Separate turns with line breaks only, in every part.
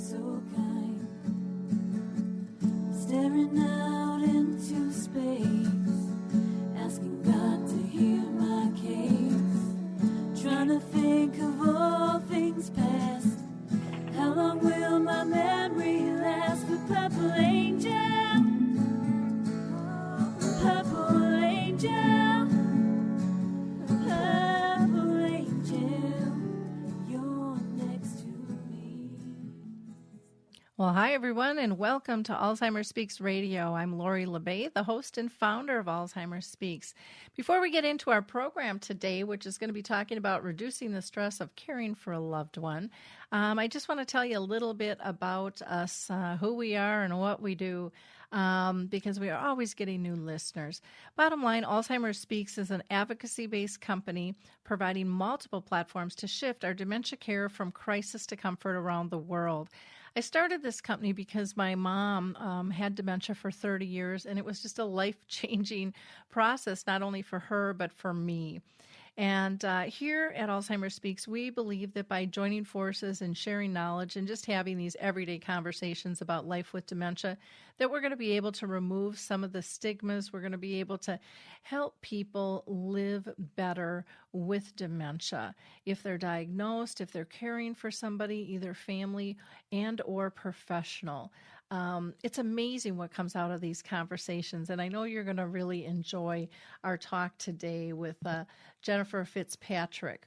so kind, staring out into space, asking God to hear my case, trying to think of all things past. How long will my memory last? The purple angel, purple angel, purple angel, you're next to me.
Well, hi, everyone, and welcome to Alzheimer's Speaks Radio. I'm Lori LeBay, the host and founder of Alzheimer's Speaks. Before we get into our program today, which is going to be talking about reducing the stress of caring for a loved one, I just want to tell you a little bit about us, who we are and what we do, because we are always getting new listeners. Bottom line, Alzheimer's Speaks is an advocacy-based company providing multiple platforms to shift our dementia care from crisis to comfort around the world. I started this company because my mom had dementia for 30 years, and it was just a life-changing process, not only for her, but for me. And here at Alzheimer's Speaks, we believe that by joining forces and sharing knowledge and just having these everyday conversations about life with dementia, that we're going to be able to remove some of the stigmas. We're going to be able to help people live better with dementia. If they're diagnosed, if they're caring for somebody, either family and or professional. It's amazing what comes out of these conversations, and I know you're going to really enjoy our talk today with Jennifer FitzPatrick.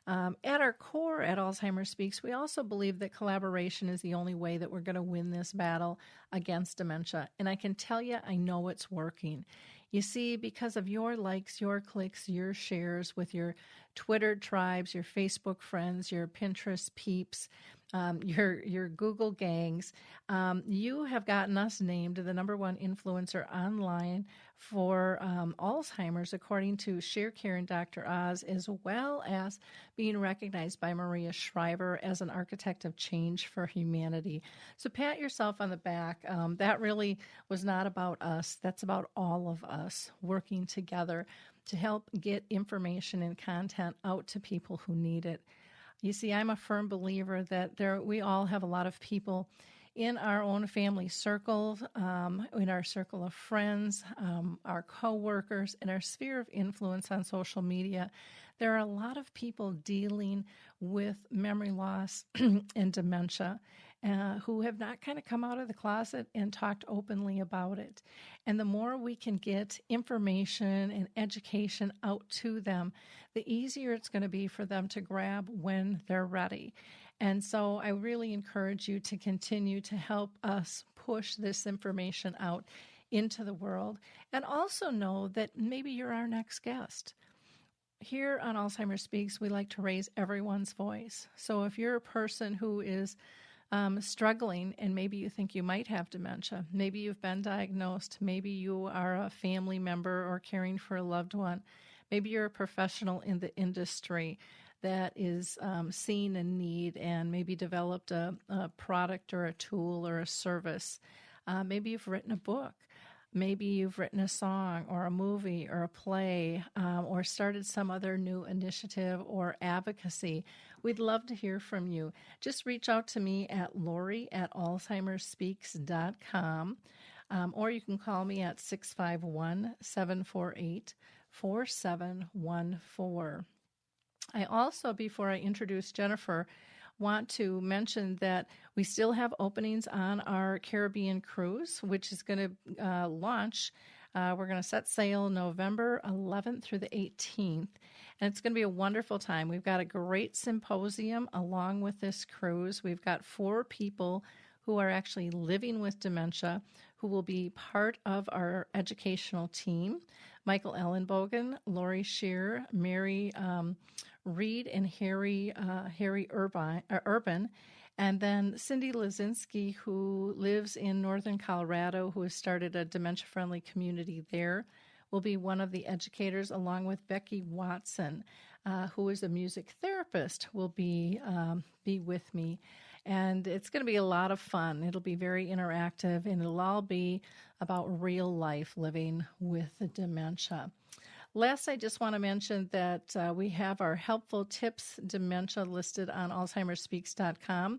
At our core at Alzheimer's Speaks, we also believe that collaboration is the only way that we're going to win this battle against dementia, and I can tell you, I know it's working. You see, because of your likes, your clicks, your shares with your Twitter tribes, your Facebook friends, your Pinterest peeps, your Google gangs, you have gotten us named the #1 influencer online for Alzheimer's, according to ShareCare and Dr. Oz, as well as being recognized by Maria Shriver as an architect of change for humanity. So pat yourself on the back. That really was not about us. That's about all of us working together to help get information and content out to people who need it. You see, I'm a firm believer that we all have a lot of people in our own family circle, in our circle of friends, our coworkers, in our sphere of influence on social media. There are a lot of people dealing with memory loss and dementia who have not kind of come out of the closet and talked openly about it. And the more we can get information and education out to them, the easier it's going to be for them to grab when they're ready. And so I really encourage you to continue to help us push this information out into the world, and also know that maybe you're our next guest. Here on Alzheimer's Speaks, we like to raise everyone's voice. So if you're a person who is struggling and maybe you think you might have dementia, maybe you've been diagnosed, maybe you are a family member or caring for a loved one, maybe you're a professional in the industry that is seeing a need and maybe developed a product or a tool or a service. Maybe you've written a book. Maybe you've written a song or a movie or a play or started some other new initiative or advocacy. We'd love to hear from you. Just reach out to me at lori@alzheimersspeaks.com, or you can call me at 651-748-4714. I also, before I introduce Jennifer, want to mention that we still have openings on our Caribbean cruise, which is going to launch. We're going to set sail November 11th through the 18th, and it's going to be a wonderful time. We've got a great symposium along with this cruise. We've got 4 people who are actually living with dementia who will be part of our educational team. Michael Ellenbogen, Lori Shear, Mary Reed, and Harry Urban. And then Cindy Lazinski, who lives in northern Colorado, who has started a dementia-friendly community there, will be one of the educators, along with Becky Watson, who is a music therapist, will be with me. And it's going to be a lot of fun. It'll be very interactive, and it'll all be about real life living with dementia. Last, I just want to mention that we have our helpful tips dementia listed on alzheimersspeaks.com.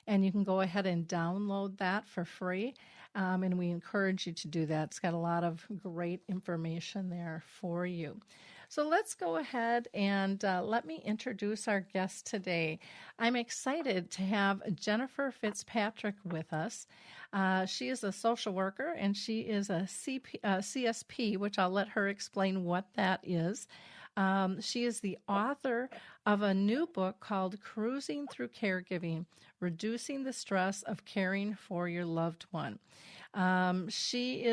and you can go ahead and download that for free. And we encourage you to do that. It's got a lot of great information there for you. So let's go ahead and let me introduce our guest today. I'm excited to have Jennifer FitzPatrick with us. She is a social worker, and she is a CSP, which I'll let her explain what that is. She is the author of a new book called Cruising Through Caregiving, Reducing the Stress of Caring for Your Loved One. She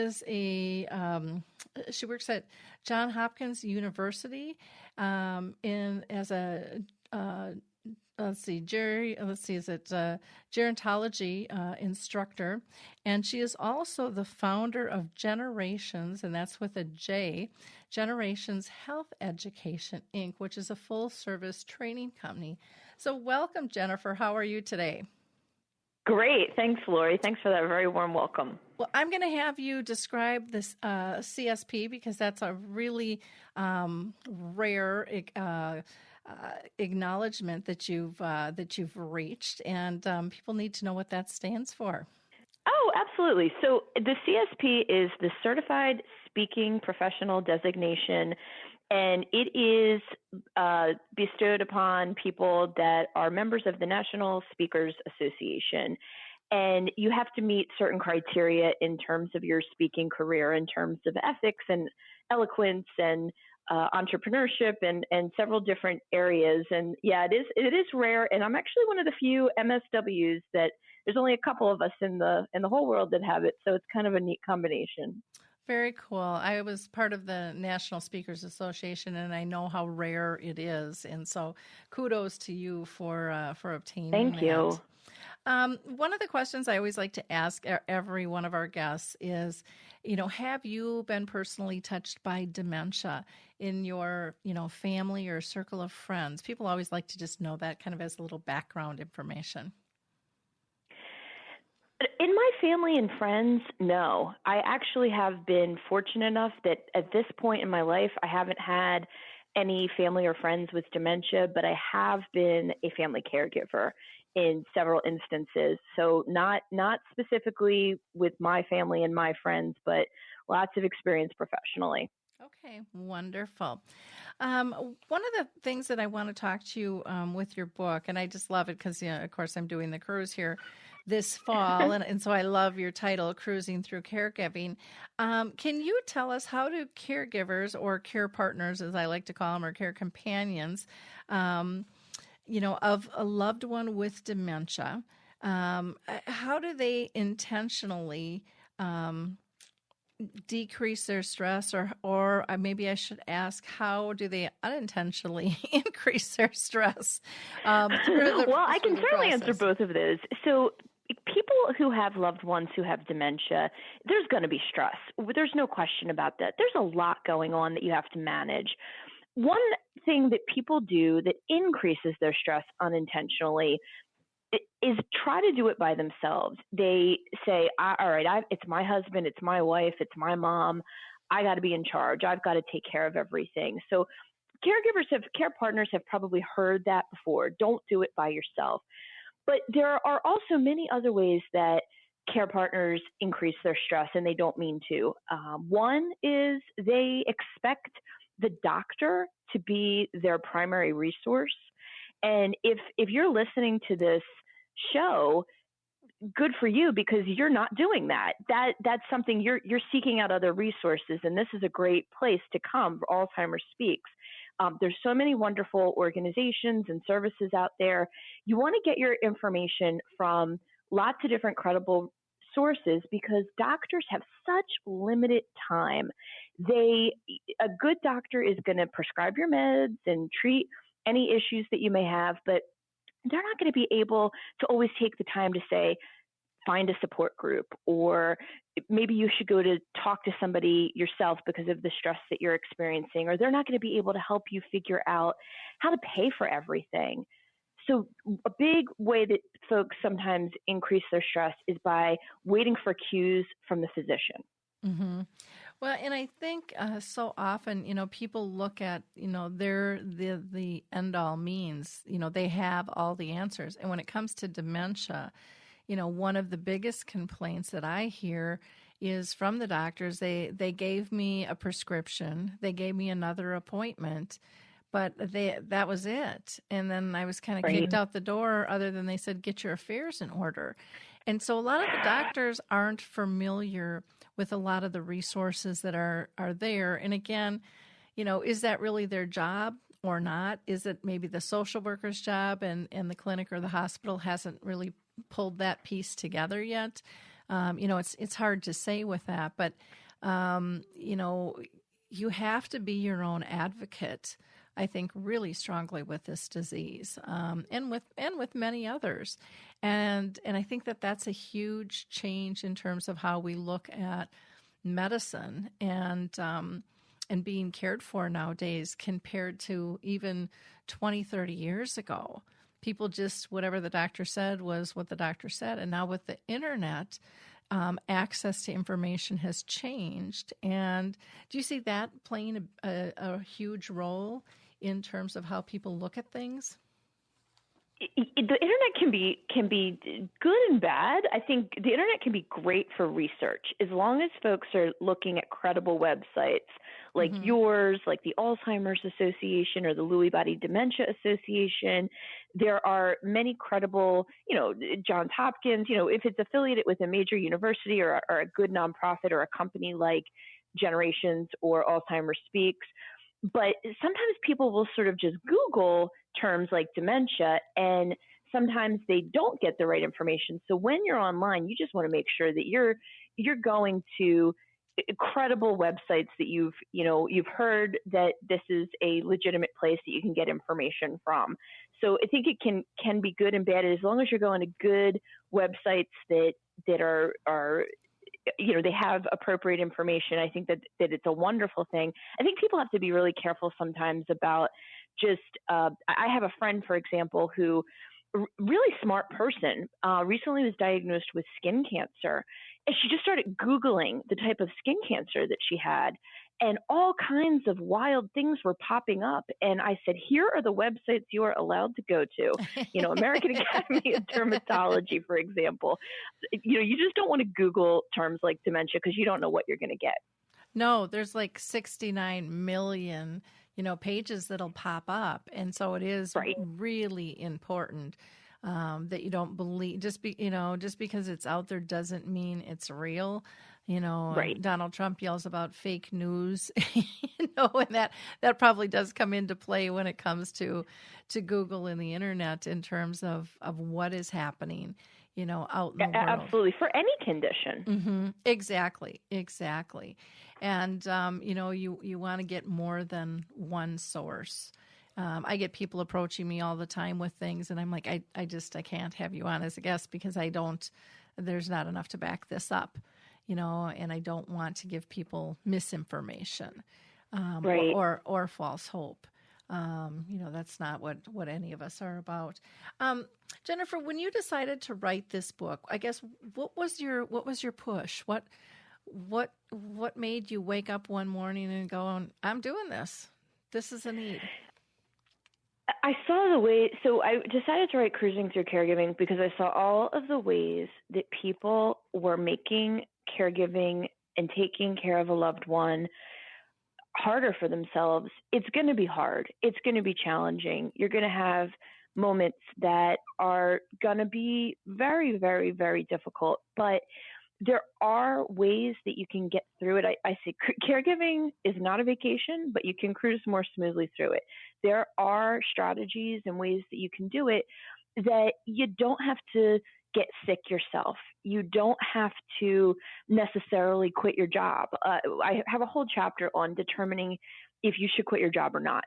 works at Johns Hopkins University as a gerontology instructor, and she is also the founder of Generations, and that's with a J, Generations Health Education, Inc., which is a full-service training company. So welcome, Jennifer. How are you today?
Great. Thanks, Lori. Thanks for that very warm welcome.
Well, I'm going to have you describe this CSP because that's a really rare acknowledgement that you've reached, and people need to know what that stands for.
Oh, absolutely. So the CSP is the Certified Speaking Professional Designation, and it is bestowed upon people that are members of the National Speakers Association. And you have to meet certain criteria in terms of your speaking career, in terms of ethics and eloquence and entrepreneurship and several different areas. And yeah, it is rare. And I'm actually one of the few MSWs that there's only a couple of us in the whole world that have it. So it's kind of a neat combination.
Very cool. I was part of the National Speakers Association, and I know how rare it is. And so kudos to you for obtaining that.
Thank you.
One of the questions I always like to ask every one of our guests is, have you been personally touched by dementia in your, family or circle of friends? People always like to just know that kind of as a little background information.
In my family and friends, no. I actually have been fortunate enough that at this point in my life, I haven't had any family or friends with dementia, but I have been a family caregiver in several instances. So not specifically with my family and my friends, but lots of experience professionally.
Okay, wonderful. One of the things that I want to talk to you with your book, and I just love it because, of course, I'm doing the cruise here this fall, and so I love your title, Cruising Through Caregiving. Can you tell us how do caregivers or care partners, as I like to call them, or care companions, of a loved one with dementia, how do they intentionally decrease their stress, or maybe I should ask, how do they unintentionally increase their stress? Well,
I can certainly answer both of those. So people who have loved ones who have dementia, there's going to be stress. There's no question about that. There's a lot going on that you have to manage. One thing that people do that increases their stress unintentionally is try to do it by themselves. They say, all right, it's my husband, it's my wife, it's my mom. I got to be in charge. I've got to take care of everything. So care partners have probably heard that before. Don't do it by yourself. But there are also many other ways that care partners increase their stress, and they don't mean to. One is they expect the doctor to be their primary resource. And if you're listening to this show, good for you, because you're not doing that. That's something you're seeking out other resources, and this is a great place to come. Alzheimer's Speaks. There's so many wonderful organizations and services out there. You want to get your information from lots of different credible sources because doctors have such limited time. A good doctor is going to prescribe your meds and treat any issues that you may have, but they're not going to be able to always take the time to say, find a support group, or maybe you should go to talk to somebody yourself because of the stress that you're experiencing, or they're not going to be able to help you figure out how to pay for everything. So a big way that folks sometimes increase their stress is by waiting for cues from the physician.
Mm-hmm. Well, and I think so often, people look at, they're the end all means, they have all the answers. And when it comes to dementia, one of the biggest complaints that I hear is from the doctors. They gave me a prescription, they gave me another appointment, but that was it. And then I was kind of kicked out the door, other than they said, get your affairs in order. And so a lot of the doctors aren't familiar with a lot of the resources that are there. And again, is that really their job or not? Is it maybe the social worker's job, and the clinic or the hospital hasn't really pulled that piece together yet? It's hard to say with that, but, you have to be your own advocate, I think, really strongly with this disease, and with many others. And I think that's a huge change in terms of how we look at medicine and being cared for nowadays compared to even 20, 30 years ago. People just, whatever the doctor said was what the doctor said. And now with the internet, access to information has changed. And do you see that playing a huge role in terms of how people look at things?
The internet can be good and bad. I think the internet can be great for research as long as folks are looking at credible websites like yours, like the Alzheimer's Association or the Lewy Body Dementia Association. There are many credible, Johns Hopkins, if it's affiliated with a major university or a good nonprofit or a company like Generations or Alzheimer's Speaks. But sometimes people will sort of just Google terms like dementia, and sometimes they don't get the right information. So when you're online, you just want to make sure that you're going to credible websites that you've heard that this is a legitimate place that you can get information from. So I think it can be good and bad as long as you're going to good websites that are they have appropriate information. I think that it's a wonderful thing. I think people have to be really careful sometimes about just, I have a friend, for example, who, really smart person, recently was diagnosed with skin cancer. And she just started Googling the type of skin cancer that she had. And all kinds of wild things were popping up. And I said, here are the websites you are allowed to go to. American Academy of Dermatology, for example. You just don't want to Google terms like dementia because you don't know what you're going to get.
No, there's like 69 million, pages that'll pop up. And so it is really important that you don't believe, just because it's out there doesn't mean it's real. Donald Trump yells about fake news, and that probably does come into play when it comes to Google and the internet in terms of what is happening, out in the world.
Absolutely. For any condition.
Mm-hmm. Exactly. And, you want to get more than one source. I get people approaching me all the time with things, and I'm like, I can't have you on as a guest because there's not enough to back this up. And I don't want to give people misinformation or false hope. That's not what any of us are about. Jennifer, when you decided to write this book, I guess what was your push? What made you wake up one morning and go, I'm doing this. This is a need.
I saw the way, so I decided to write Cruising Through Caregiving because I saw all of the ways that people were making caregiving and taking care of a loved one harder for themselves. It's going to be hard. It's going to be challenging. You're going to have moments that are going to be very, very, very difficult, but there are ways that you can get through it. I say caregiving is not a vacation, but you can cruise more smoothly through it. There are strategies and ways that you can do it that you don't have to get sick yourself. You don't have to necessarily quit your job. I have a whole chapter on determining if you should quit your job or not.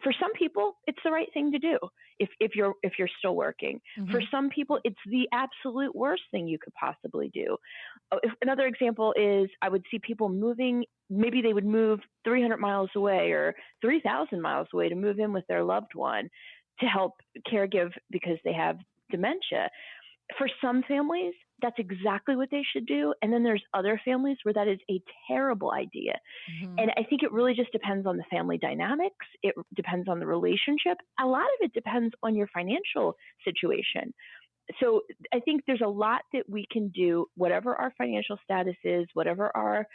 For some people, it's the right thing to do if you're still working. Mm-hmm. For some people, it's the absolute worst thing you could possibly do. Another example is I would see people moving. Maybe they would move 300 miles away or 3,000 miles away to move in with their loved one to help caregive because they have dementia. for some families, that's exactly what they should do. And then there's other families where that is a terrible idea. Mm-hmm. And I think it really just depends on the family dynamics. It depends on the relationship. A lot of it depends on your financial situation. So I think there's a lot that we can do, whatever our financial status is, whatever our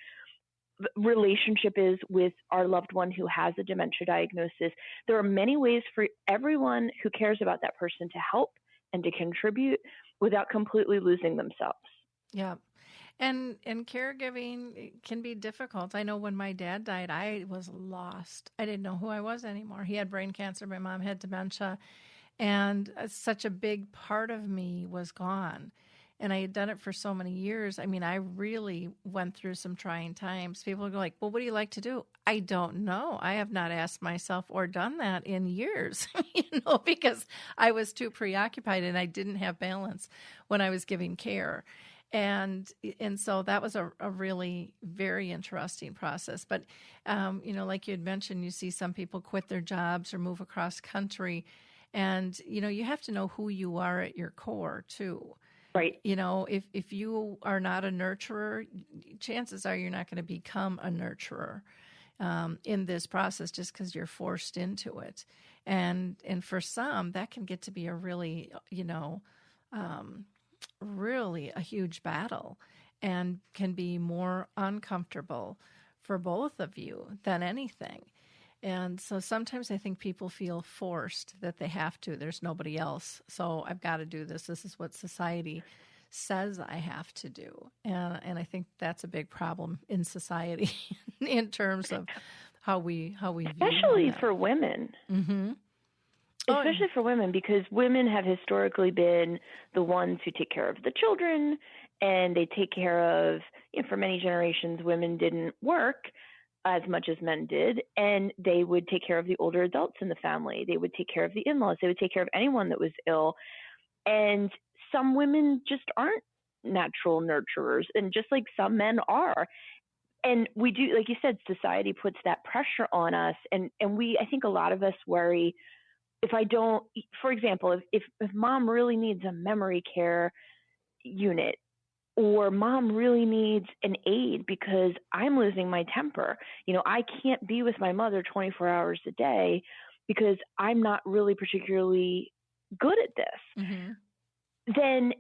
relationship is with our loved one who has a dementia diagnosis. There are many ways for everyone who cares about that person to help and to contribute without completely losing themselves.
Yeah. And caregiving can be difficult. I know when my dad died, I was lost. I didn't know who I was anymore. He had brain cancer. My mom had dementia. And such a big part of me was gone. And I had done it for so many years. I mean, I really went through some trying times. People go like, well, what do you like to do? I don't know. I have not asked myself or done that in years, because I was too preoccupied and I didn't have balance when I was giving care. And so that was a really very interesting process. But, like you had mentioned, you see some people quit their jobs or move across country. And, you have to know who you are at your core, too.
Right.
If you are not a nurturer, chances are you're not going to become a nurturer in this process just because you're forced into it. And for some, that can get to be a really, really a huge battle and can be more uncomfortable for both of you than anything. And so sometimes I think people feel forced that they have to. There's nobody else. So I've got to do this. This is what society says I have to do. And I think that's a big problem in society in terms of how we
especially for women.
Mm-hmm.
Especially for women, because women have historically been the ones who take care of the children, and they take care of, for many generations, women didn't work as much as men did, and they would take care of the older adults in the family. They would take care of the in-laws. They would take care of anyone that was ill. And some women just aren't natural nurturers, and just like some men are. And we do, like you said, society puts that pressure on us. And I think a lot of us worry, if I don't, for example, if mom really needs a memory care unit, or mom really needs an aid because I'm losing my temper. I can't be with my mother 24 hours a day because I'm not really particularly good at this.
Mm-hmm.
Then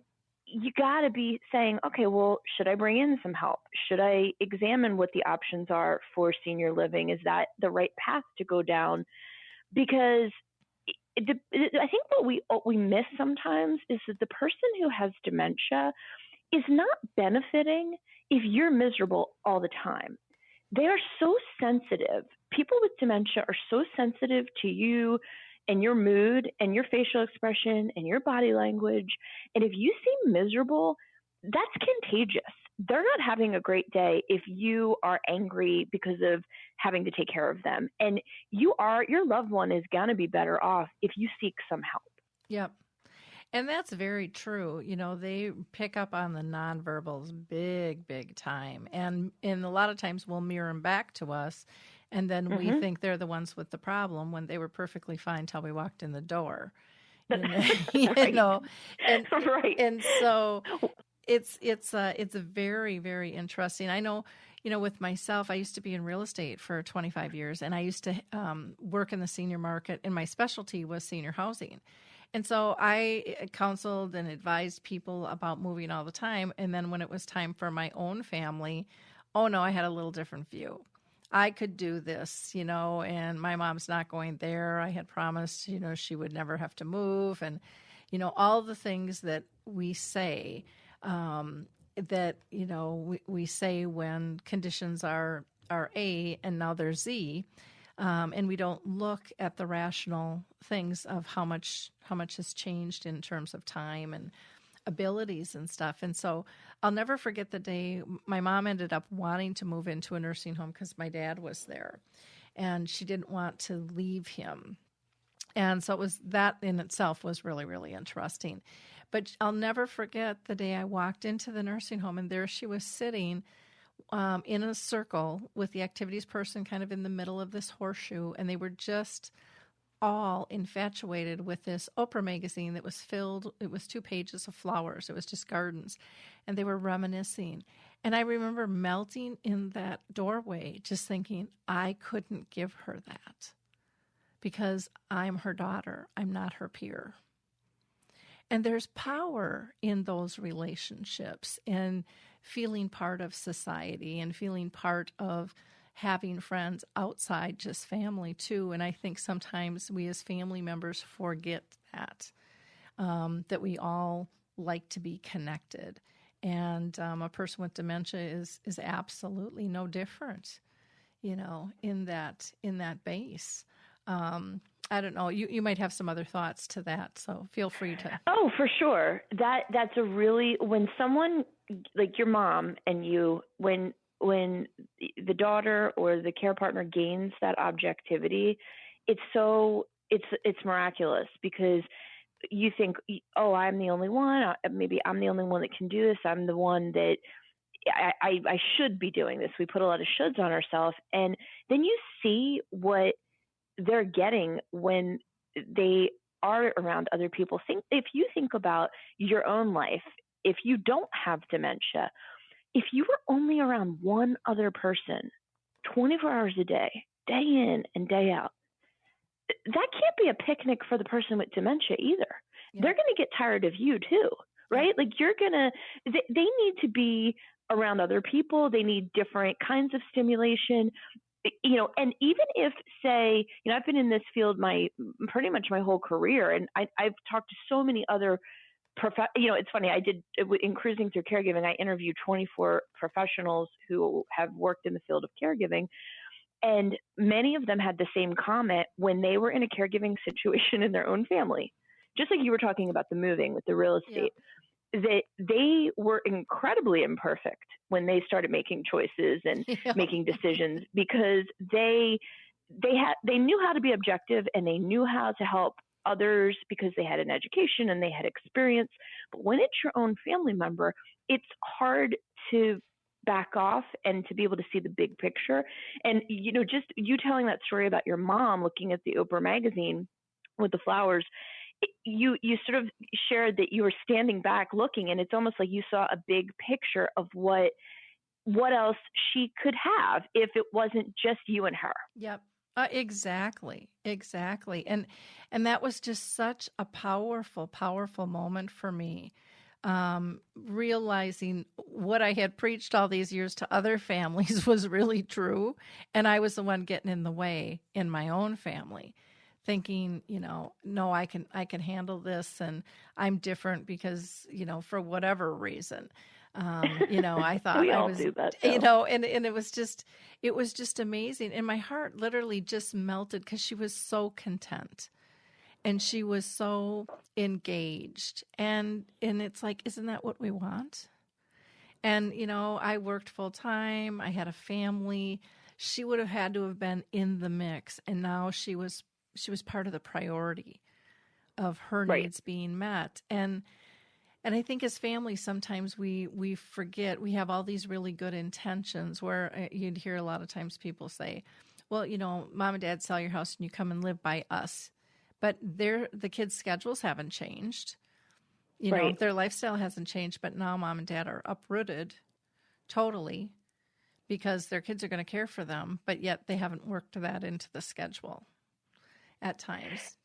you got to be saying, okay, well, should I bring in some help? Should I examine what the options are for senior living? Is that the right path to go down? Because I think what we miss sometimes is that the person who has dementia is not benefiting if you're miserable all the time. They are so sensitive. People with dementia are so sensitive to you and your mood and your facial expression and your body language. And if you seem miserable, that's contagious. They're not having a great day if you are angry because of having to take care of them. And your loved one is going to be better off if you seek some help.
Yep. And that's very true. They pick up on the nonverbals big, big time. And a lot of times we'll mirror them back to us. And then we think they're the ones with the problem when they were perfectly fine till we walked in the door.
Right.
And,
right.
And so it's very, very interesting. I know, with myself, I used to be in real estate for 25 years, and I used to work in the senior market, and my specialty was senior housing. And so I counseled and advised people about moving all the time. And then when it was time for my own family, I had a little different view. I could do this, and my mom's not going there. I had promised, she would never have to move. And, all the things that we say, we say when conditions are A and now they're Z. And we don't look at the rational things of how much has changed in terms of time and abilities and stuff. And so I'll never forget the day my mom ended up wanting to move into a nursing home because my dad was there, and she didn't want to leave him. And so that in itself was really, really interesting. But I'll never forget the day I walked into the nursing home, and there she was sitting in a circle with the activities person kind of in the middle of this horseshoe, and they were just all infatuated with this Oprah magazine that was filled, it was 2 pages of flowers. It was just gardens. And they were reminiscing. And I remember melting in that doorway, just thinking, I couldn't give her that because I'm her daughter. I'm not her peer. And there's power in those relationships and feeling part of society and feeling part of having friends outside just family too. And I think sometimes we as family members forget that we all like to be connected. And a person with dementia is absolutely no different, in that base. I don't know. You might have some other thoughts to that, so feel free to.
Oh, for sure. That's a really, when someone like your mom and you, when the daughter or the care partner gains that objectivity, it's miraculous, because you think, oh, I'm the only one. Maybe I'm the only one that can do this. I'm the one that I should be doing this. We put a lot of shoulds on ourselves, and then you see what they're getting when they are around other people. If you think about your own life, if you don't have dementia, if you were only around one other person 24 hours a day, day in and day out, that can't be a picnic for the person with dementia either. Yeah. They're going to get tired of you too, right? Like they need to be around other people. They need different kinds of stimulation, and even if, say, I've been in this field pretty much my whole career, and I've talked to so many other it's funny, I did in Cruising Through Caregiving, I interviewed 24 professionals who have worked in the field of caregiving, and many of them had the same comment when they were in a caregiving situation in their own family, just like you were talking about the moving with the real estate, that they were incredibly imperfect when they started making choices and making decisions, because they knew how to be objective, and they knew how to help others because they had an education and they had experience. But when it's your own family member, it's hard to back off and to be able to see the big picture. And, just you telling that story about your mom looking at the Oprah magazine with the flowers, you sort of shared that you were standing back looking, and it's almost like you saw a big picture of what else she could have if it wasn't just you and her.
Yep. Exactly. And that was just such a powerful, powerful moment for me. Realizing what I had preached all these years to other families was really true. And I was the one getting in the way in my own family, thinking, no, I can handle this, and I'm different because, for whatever reason. I thought
we all
I was,
do that,
and it was just amazing. And my heart literally just melted because she was so content and she was so engaged. And it's like, isn't that what we want? And, I worked full time. I had a family. She would have had to have been in the mix. And now she was part of the priority of her needs being met. And I think as families, sometimes we forget, we have all these really good intentions where you'd hear a lot of times people say, well, mom and dad sell your house and you come and live by us. But the kids' schedules haven't changed. Their lifestyle hasn't changed, but now mom and dad are uprooted totally because their kids are going to care for them, but yet they haven't worked that into the schedule at times.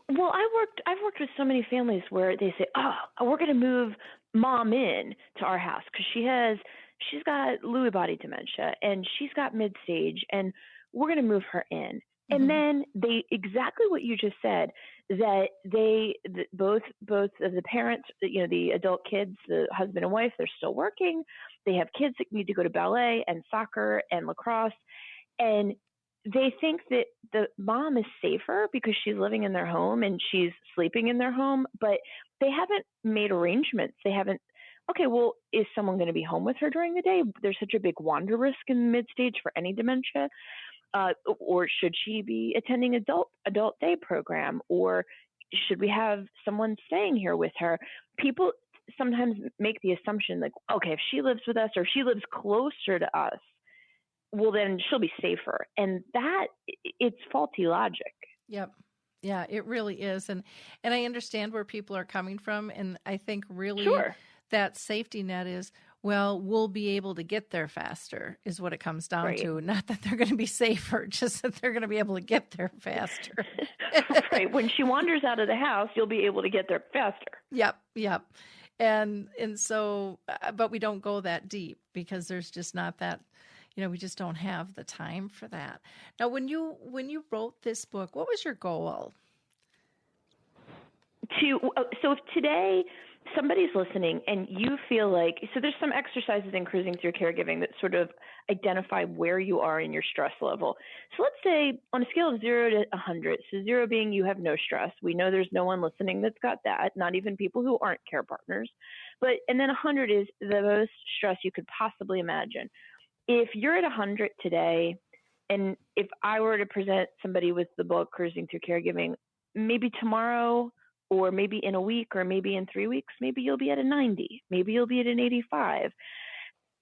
Well, I've worked with so many families where they say, "Oh, we're going to move mom in to our house because she's got Lewy body dementia and she's got mid-stage, and we're going to move her in." Mm-hmm. And then they exactly what you just said, that both of the parents, the adult kids, the husband and wife, they're still working. They have kids that need to go to ballet and soccer and lacrosse, and they think that the mom is safer because she's living in their home and she's sleeping in their home, but they haven't made arrangements. They haven't, okay, well, is someone going to be home with her during the day? There's such a big wander risk in mid-stage for any dementia. Or should she be attending adult day program? Or should we have someone staying here with her? People sometimes make the assumption like, okay, if she lives with us or if she lives closer to us, well, then she'll be safer. And that, it's faulty logic.
Yep. Yeah, it really is. And I understand where people are coming from. And I think really
Sure.
that safety net is, well, we'll be able to get there faster is what it comes down
Right.
to. Not that they're going to be safer, just that they're going to be able to get there faster.
Right. When she wanders out of the house, you'll be able to get there faster.
Yep. And so, but we don't go that deep because there's just not that, we just don't have the time for that. Now, when you wrote this book, what was your goal?
So if today somebody's listening and you feel like, so there's some exercises in Cruising Through Caregiving that sort of identify where you are in your stress level. So let's say on a scale of 0 to 100, so 0 being you have no stress. We know there's no one listening that's got that, not even people who aren't care partners. And then 100 is the most stress you could possibly imagine. If you're at 100 today, and if I were to present somebody with the book Cruising Through Caregiving, maybe tomorrow, or maybe in a week, or maybe in 3 weeks, maybe you'll be at a 90, maybe you'll be at an 85.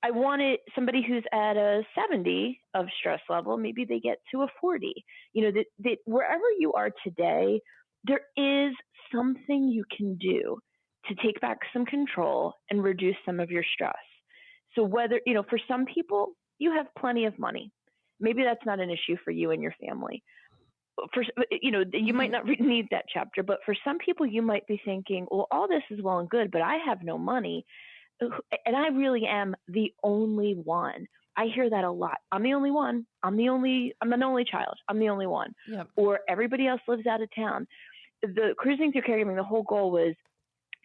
I wanted somebody who's at a 70 of stress level, maybe they get to a 40. That wherever you are today, there is something you can do to take back some control and reduce some of your stress. So whether, for some people, you have plenty of money. Maybe that's not an issue for you and your family. You might not need that chapter, but for some people, you might be thinking, well, all this is well and good, but I have no money. And I really am the only one. I hear that a lot. I'm the only one. I'm an only child. I'm the only one.
Yep.
Or everybody else lives out of town. The Cruising Through Caregiving, the whole goal was,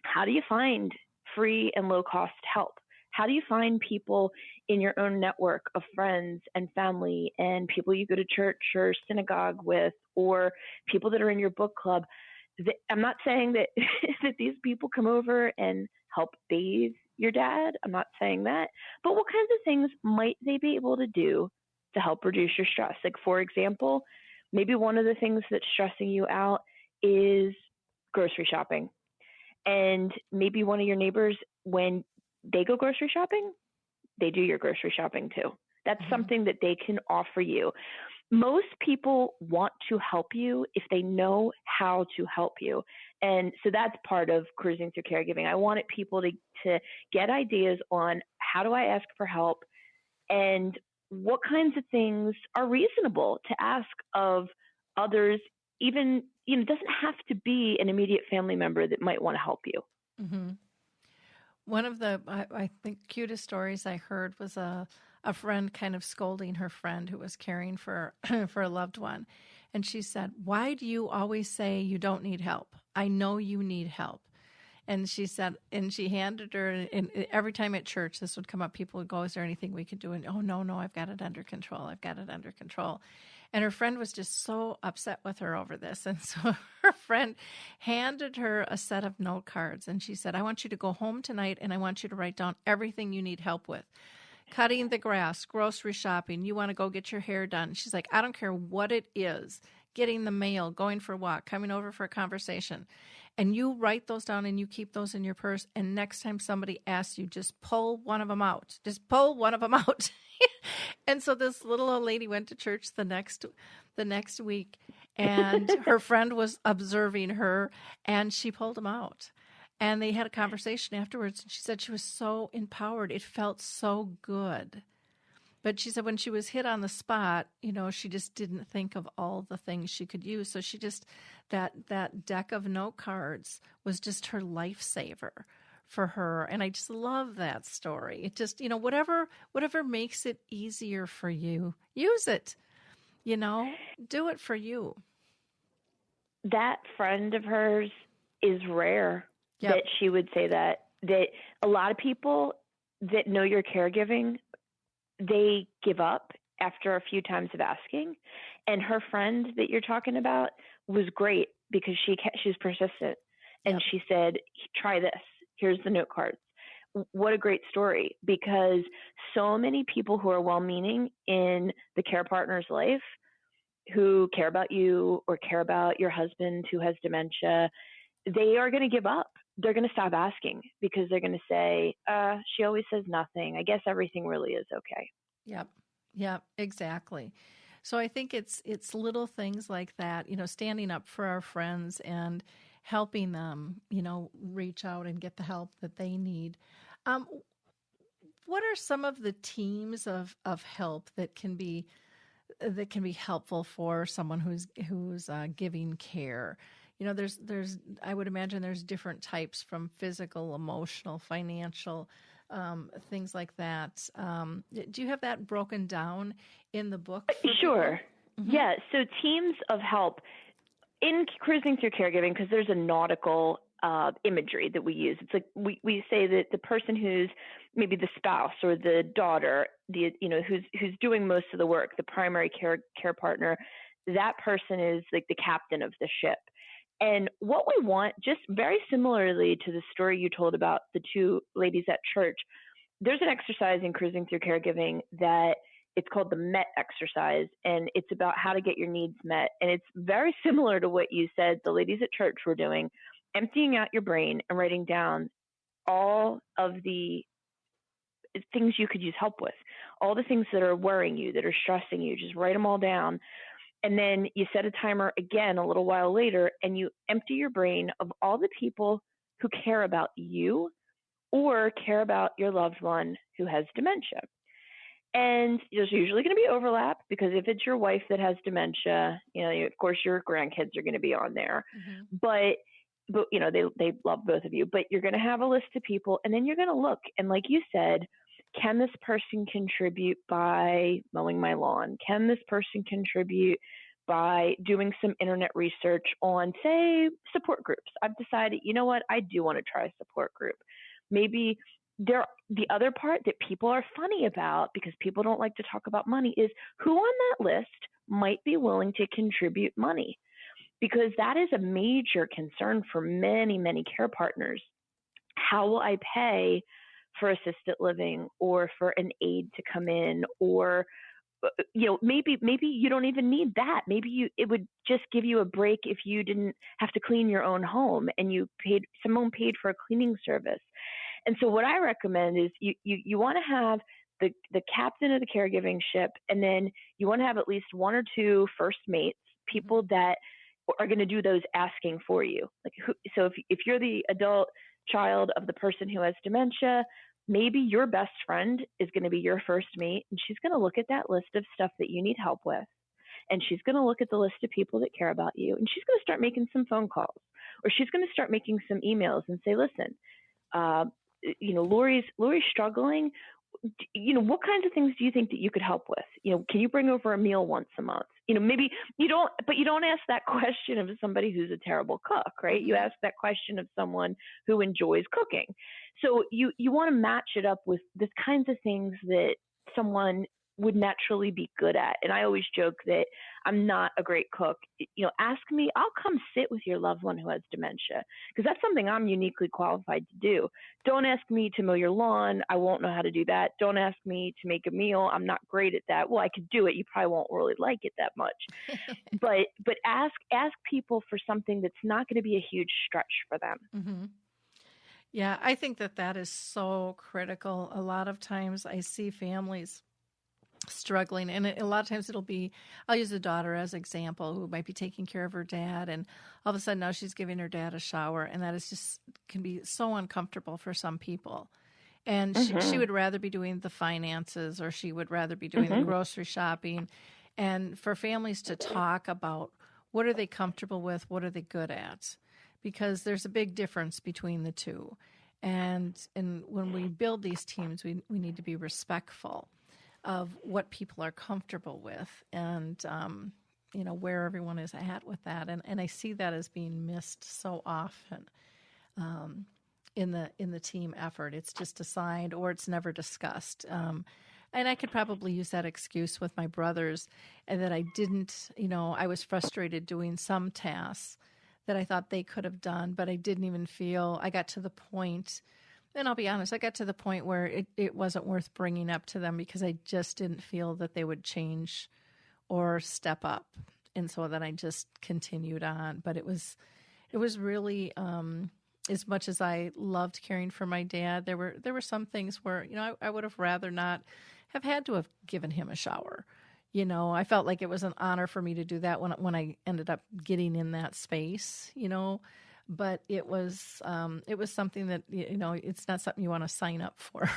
how do you find free and low cost help? How do you find people in your own network of friends and family and people you go to church or synagogue with, or people that are in your book club? I'm not saying that that these people come over and help bathe your dad. I'm not saying that. But what kinds of things might they be able to do to help reduce your stress? Like, for example, maybe one of the things that's stressing you out is grocery shopping. And maybe one of your neighbors, when they go grocery shopping, they do your grocery shopping too. That's something that they can offer you. Most people want to help you if they know how to help you. And so that's part of Cruising Through Caregiving. I wanted people to get ideas on, how do I ask for help, and what kinds of things are reasonable to ask of others. Even, it doesn't have to be an immediate family member that might want to help you.
Mm-hmm. One of the, I think, cutest stories I heard was a friend kind of scolding her friend who was caring for for a loved one. And she said, "Why do you always say you don't need help? I know you need help." And she said, and she handed her, and every time at church this would come up, people would go, "Is there anything we could do?" And, "Oh, no, I've got it under control. I've got it under control." And her friend was just so upset with her over this. And so her friend handed her a set of note cards. And she said, "I want you to go home tonight and I want you to write down everything you need help with. Cutting the grass, grocery shopping, you want to go get your hair done." She's like, "I don't care what it is. Getting the mail, going for a walk, coming over for a conversation. And you write those down and you keep those in your purse. And next time somebody asks you, just pull one of them out. Just pull one of them out." And so this little old lady went to church the next week, and her friend was observing her, and she pulled them out. And they had a conversation afterwards, and she said she was so empowered. It felt so good. But she said when she was hit on the spot, she just didn't think of all the things she could use. So she just, that deck of note cards was just her lifesaver for her. And I just love that story. It just, whatever makes it easier for you, use it, do it for you.
That friend of hers is rare.
Yep.
That she would say that a lot of people that know you're caregiving, they give up after a few times of asking. And her friend that you're talking about was great because she's persistent. And
Yep.
She said, "Try this. Here's the note cards." What a great story, because so many people who are well-meaning in the care partner's life, who care about you or care about your husband who has dementia, they are going to give up. They're going to stop asking because they're going to say, "She always says nothing. I guess everything really is okay."
Yep, exactly. So I think it's little things like that, standing up for our friends and helping them, reach out and get the help that they need. What are some of the teams of help that can be helpful for someone who's giving care? There's I would imagine there's different types, from physical, emotional, financial, things like that. Do you have that broken down in the book?
Sure. Mm-hmm. Yeah. So teams of help in Cruising Through Caregiving, because there's a nautical imagery that we use. It's like we say that the person who's maybe the spouse or the daughter, who's doing most of the work, the primary care partner, that person is like the captain of the ship. And what we want, just very similarly to the story you told about the two ladies at church, there's an exercise in Cruising Through Caregiving that it's called the MET exercise, and it's about how to get your needs met. And it's very similar to what you said the ladies at church were doing, emptying out your brain and writing down all of the things you could use help with, all the things that are worrying you, that are stressing you. Just write them all down. And then you set a timer again a little while later, and you empty your brain of all the people who care about you or care about your loved one who has dementia. And there's usually going to be overlap, because if it's your wife that has dementia, of course your grandkids are going to be on there. Mm-hmm. But they love both of you. But you're going to have a list of people, and then you're going to look. And like you said, can this person contribute by mowing my lawn? Can this person contribute by doing some internet research on, say, support groups? I've decided, you know what, I do want to try a support group. Maybe the other part that people are funny about, because people don't like to talk about money, is who on that list might be willing to contribute money, because that is a major concern for many, many care partners. How will I pay for assisted living or for an aide to come in? Or, maybe you don't even need that. Maybe it would just give you a break if you didn't have to clean your own home and someone paid for a cleaning service. And so what I recommend is you want to have the captain of the caregiving ship, and then you want to have at least one or two first mates, people that are going to do those asking for you. So if you're the adult child of the person who has dementia, maybe your best friend is going to be your first mate, and she's going to look at that list of stuff that you need help with, and she's going to look at the list of people that care about you, and she's going to start making some phone calls, or she's going to start making some emails and say, listen, Lori's struggling. What kinds of things do you think that you could help with? Can you bring over a meal once a month? Maybe you don't ask that question of somebody who's a terrible cook, right? You ask that question of someone who enjoys cooking. So you want to match it up with the kinds of things that someone would naturally be good at. And I always joke that I'm not a great cook. Ask me, I'll come sit with your loved one who has dementia, because that's something I'm uniquely qualified to do. Don't ask me to mow your lawn. I won't know how to do that. Don't ask me to make a meal. I'm not great at that. Well, I could do it. You probably won't really like it that much. But ask people for something that's not going to be a huge stretch for them.
Mm-hmm. Yeah, I think that is so critical. A lot of times I see families struggling, and a lot of times I'll use a daughter as an example who might be taking care of her dad, and all of a sudden now she's giving her dad a shower, and that is just can be so uncomfortable for some people. And she would rather be doing the finances, or she would rather be doing the grocery shopping. And for families to talk about what are they comfortable with, what are they good at, because there's a big difference between the two. And when we build these teams, we need to be respectful of what people are comfortable with, and where everyone is at with that. And I see that as being missed so often in the team effort. It's just assigned, or it's never discussed. And I could probably use that excuse with my brothers, and that I didn't, I was frustrated doing some tasks that I thought they could have done, but I didn't even feel. I got to the point. And I'll be honest, I got to the point where it wasn't worth bringing up to them, because I just didn't feel that they would change or step up. And so then I just continued on. But it was really, as much as I loved caring for my dad, there were some things where, I would have rather not have had to have given him a shower. I felt like it was an honor for me to do that when I ended up getting in that space, but it was something that, it's not something you want to sign up for,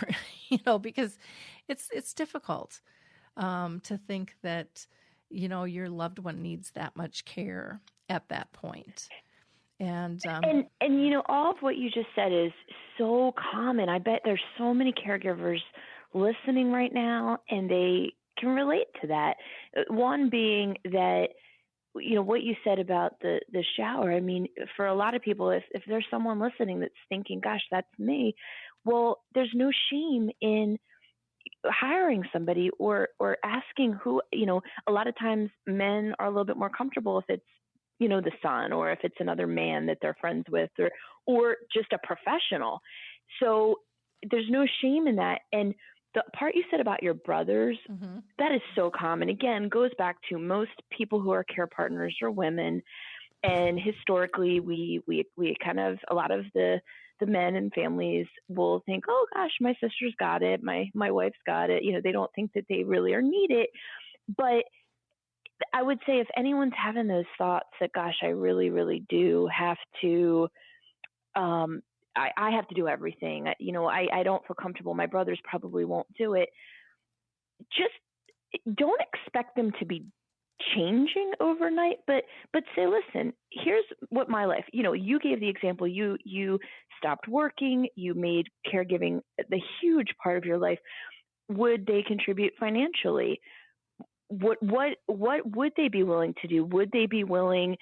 because it's difficult to think that, your loved one needs that much care at that point. And
all of what you just said is so common. I bet there's so many caregivers listening right now, and they can relate to that. One being that, what you said about the shower. I mean, for a lot of people, if there's someone listening that's thinking, gosh, that's me, well, there's no shame in hiring somebody or asking who, a lot of times men are a little bit more comfortable if it's, the son, or if it's another man that they're friends with, or just a professional. So there's no shame in that. And the part you said about your brothers, that is so common. Again, goes back to most people who are care partners are women. And historically, we kind of, a lot of the men and families will think, oh gosh, my sister's got it, my wife's got it. They don't think that they really need it. But I would say if anyone's having those thoughts that, gosh, I really, really do have to, I have to do everything. I don't feel comfortable. My brothers probably won't do it. Just don't expect them to be changing overnight, but say, listen, here's what my life, you gave the example, you stopped working, you made caregiving the huge part of your life. Would they contribute financially? What would they be willing to do? Would they be willing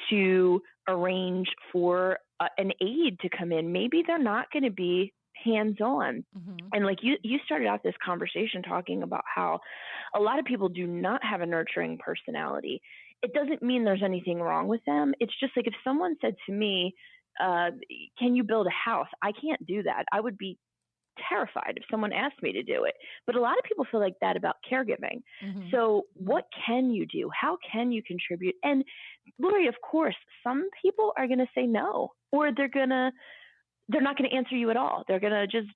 to arrange for an aide to come in? Maybe they're not going to be hands-on. And like you started out this conversation talking about how a lot of people do not have a nurturing personality. It doesn't mean there's anything wrong with them. It's just like if someone said to me, can you build a house? I can't do that. I would be terrified if someone asked me to do it. But a lot of people feel like that about caregiving. So what can you do? How can you contribute? And Lori, of course, some people are going to say no, or they're not going to answer you at all. They're going to just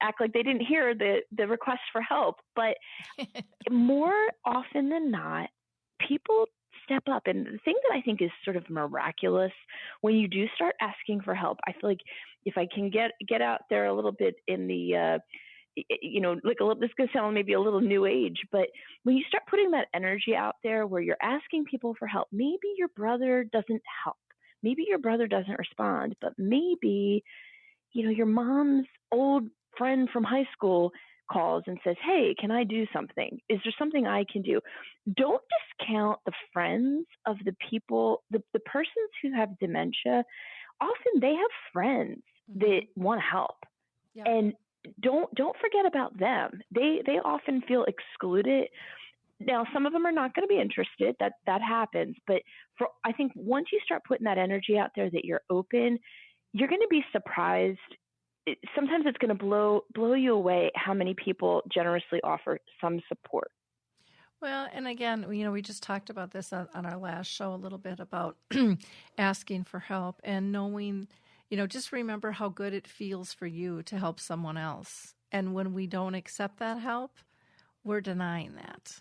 act like they didn't hear the request for help. But more often than not, people step up. And the thing that I think is sort of miraculous when you do start asking for help, I feel like if I can get out there a little bit in the, like this is going to sound maybe a little new age, but when you start putting that energy out there where you're asking people for help, maybe your brother doesn't help. Maybe your brother doesn't respond, but maybe, your mom's old friend from high school calls and says, hey, can I do something? Is there something I can do? Don't discount the friends of the people, the persons who have dementia. Often they have friends that want to help. Yep. And don't forget about them. They often feel excluded. Now, some of them are not going to be interested. That happens. But I think once you start putting that energy out there that you're open, you're going to be surprised. Sometimes it's going to blow you away how many people generously offer some support.
Well, and again, we just talked about this on our last show a little bit about asking for help and knowing, just remember how good it feels for you to help someone else. And when we don't accept that help, we're denying that.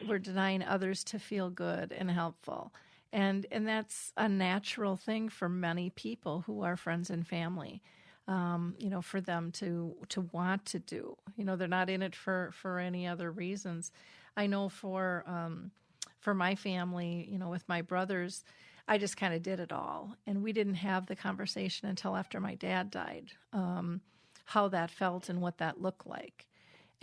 We're denying others to feel good and helpful. And that's a natural thing for many people who are friends and family, for them to want to do. They're not in it for any other reasons. I know for my family, with my brothers, I just kind of did it all. And we didn't have the conversation until after my dad died, how that felt and what that looked like.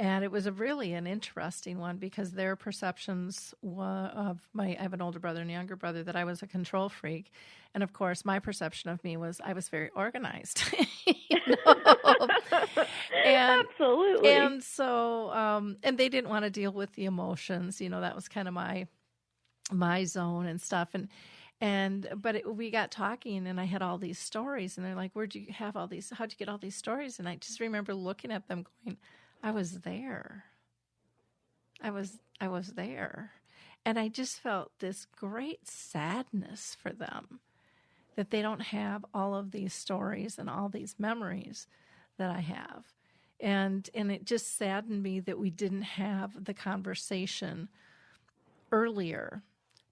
And it was really an interesting one because their perceptions of I have an older brother and a younger brother, that I was a control freak. And of course, my perception of me was I was very organized.
Absolutely.
And so, and they didn't want to deal with the emotions. That was kind of my zone and stuff. But we got talking and I had all these stories and they're like, how'd you get all these stories? And I just remember looking at them going, I was there. I was there. And I just felt this great sadness for them that they don't have all of these stories and all these memories that I have. And it just saddened me that we didn't have the conversation earlier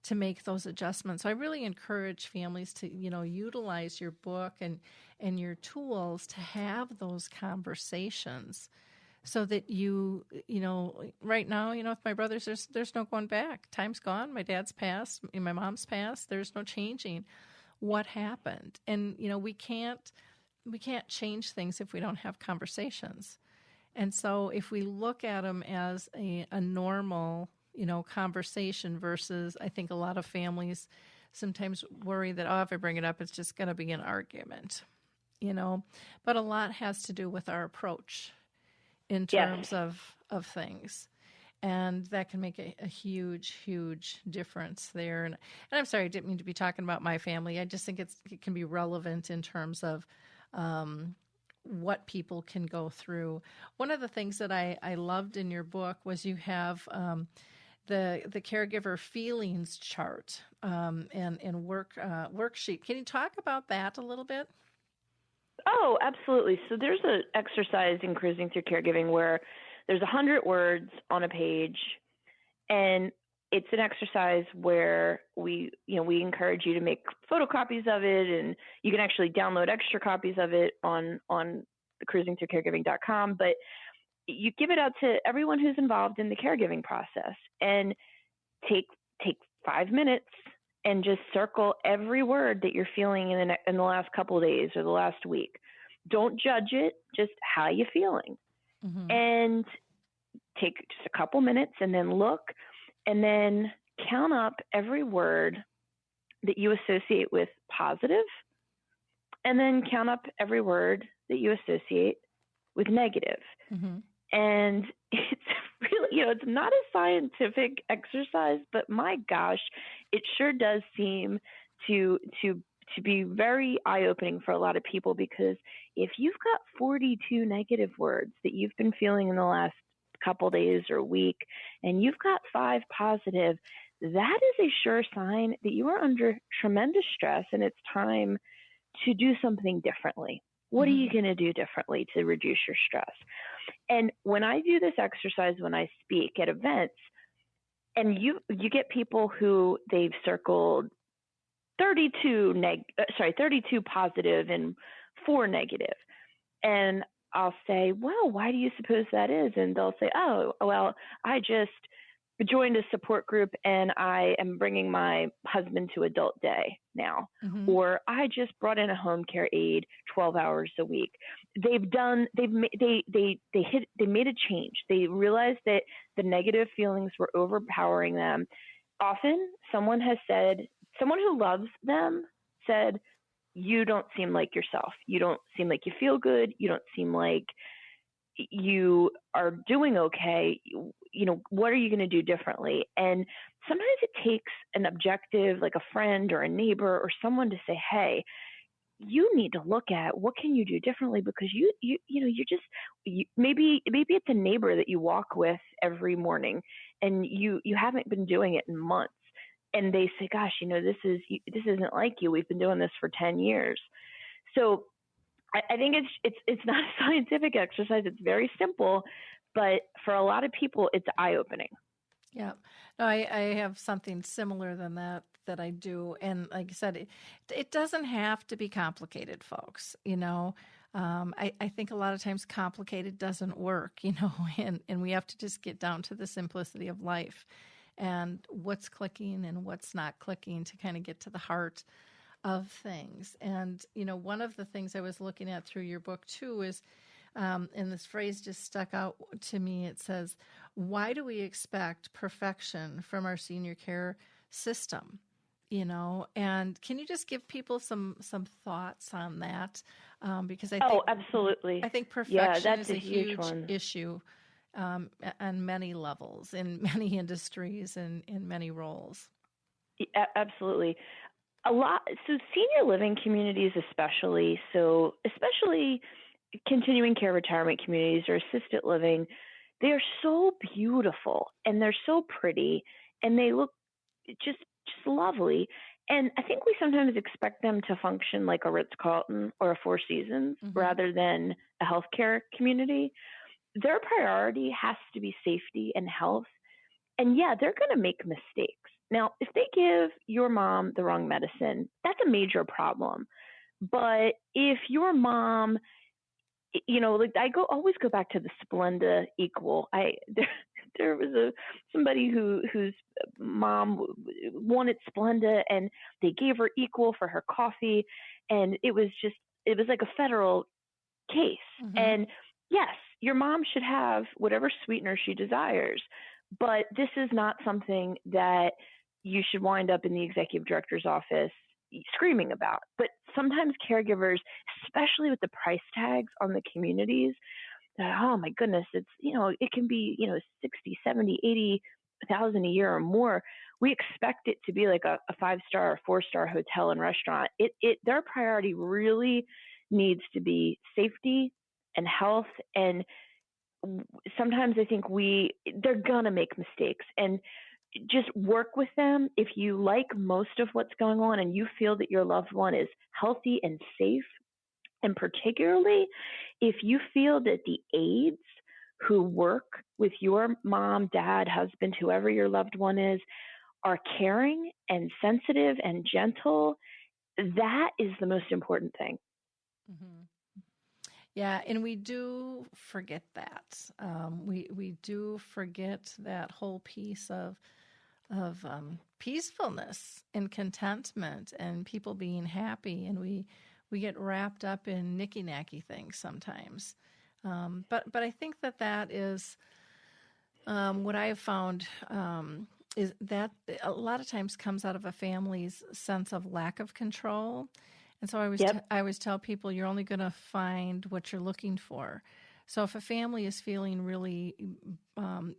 to make those adjustments. So I really encourage families to, utilize your book and your tools to have those conversations so that right now, with my brothers, there's no going back. Time's gone. My dad's passed. My mom's passed. There's no changing what happened. And, we can't change things if we don't have conversations. And so if we look at them as a normal, conversation versus, I think a lot of families sometimes worry that, if I bring it up, it's just going to be an argument, but a lot has to do with our approach in terms of things. And that can make a huge, huge difference there. And I'm sorry, I didn't mean to be talking about my family. I just think it can be relevant in terms of what people can go through. One of the things that I loved in your book was you have the caregiver feelings chart and worksheet. Can you talk about that a little bit?
Oh, absolutely. So there's an exercise in Cruising Through Caregiving where there's 100 words on a page, and it's an exercise where we encourage you to make photocopies of it, and you can actually download extra copies of it on cruisingthroughcaregiving.com. But you give it out to everyone who's involved in the caregiving process, and take 5 minutes and just circle every word that you're feeling in the last couple of days or the last week. Don't judge it, just how you feeling. Mm-hmm. And take just a couple minutes and then look and then count up every word that you associate with positive, and then count up every word that you associate with negative. Mm-hmm. And it's really, it's not a scientific exercise, but my gosh, it sure does seem to be very eye-opening for a lot of people, because if you've got 42 negative words that you've been feeling in the last couple days or week, and you've got 5 positive, that is a sure sign that you are under tremendous stress, and it's time to do something differently. What are you going to do differently to reduce your stress? And when I do this exercise, when I speak at events, and you get people who they've circled 32 positive and 4 negative. And I'll say, well, why do you suppose that is? And they'll say, oh, well, I just joined a support group and I am bringing my husband to adult day now. Mm-hmm. Or I just brought in a home care aide 12 hours a week. They made a change. They realized that the negative feelings were overpowering them. Often someone who loves them said, you don't seem like yourself. You don't seem like you feel good. You don't seem like you are doing okay. What are you going to do differently? And sometimes it takes an objective, like a friend or a neighbor or someone to say, hey, you need to look at what can you do differently, because maybe it's a neighbor that you walk with every morning and you haven't been doing it in months. And they say, gosh, this isn't like you. We've been doing this for 10 years. So I think it's not a scientific exercise. It's very simple, but for a lot of people, it's eye-opening.
Yeah. No, I have something similar than that I do. And like I said, it doesn't have to be complicated, folks. I think a lot of times complicated doesn't work, and we have to just get down to the simplicity of life and what's clicking and what's not clicking to kind of get to the heart of things. And, one of the things I was looking at through your book too is, and this phrase just stuck out to me. It says, why do we expect perfection from our senior care system? And can you just give people some thoughts on that? Because I think,
absolutely.
I think perfection is a huge issue on many levels, in many industries and in many roles.
Yeah, absolutely. A lot. So senior living communities, especially continuing care retirement communities or assisted living, they are so beautiful and they're so pretty and they look just lovely. And I think we sometimes expect them to function like a Ritz-Carlton or a Four Seasons rather than a healthcare community. their priority has to be safety and health. And yeah, they're going to make mistakes. Now, if they give your mom the wrong medicine, that's a major problem. But if your mom, like I always go back to the Splenda equal. There was somebody whose mom wanted Splenda, and they gave her equal for her coffee, and it was like a federal case. Mm-hmm. And yes, your mom should have whatever sweetener she desires, but this is not something that you should wind up in the executive director's office screaming about. But sometimes caregivers, especially with the price tags on the communities, oh my goodness, it's, it can be, 60, 70, 80,000 a year or more. We expect it to be like a 5-star or 4-star hotel and restaurant. Their priority really needs to be safety and health. And sometimes I think they're gonna make mistakes, and just work with them. If you like most of what's going on and you feel that your loved one is healthy and safe, and particularly if you feel that the aides who work with your mom, dad, husband, whoever your loved one is, are caring and sensitive and gentle, that is the most important thing.
Mm-hmm. Yeah, and we do forget that. We do forget that whole piece of peacefulness and contentment and people being happy, and we get wrapped up in nicky-nacky things sometimes. But I think that is what I have found is that a lot of times comes out of a family's sense of lack of control. And so I always tell people, you're only going to find what you're looking for. So if a family is feeling really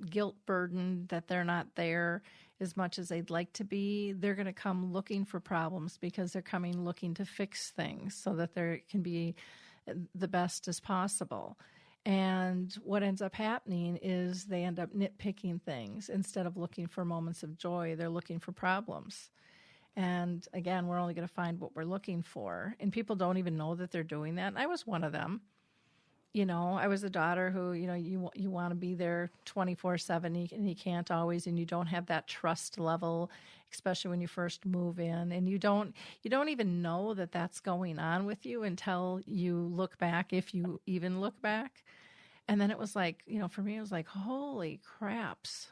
guilt-burdened that they're not there as much as they'd like to be, they're going to come looking for problems because they're coming looking to fix things so that there can be the best as possible. And what ends up happening is they end up nitpicking things. Instead of looking for moments of joy, they're looking for problems. And again, we're only going to find what we're looking for. And people don't even know that they're doing that. And I was one of them. I was a daughter who, you want to be there 24/7 and you can't always, and you don't have that trust level, especially when you first move in, and you don't even know that that's going on with you until you look back, if you even look back. And then it was like, for me, it was like, holy craps.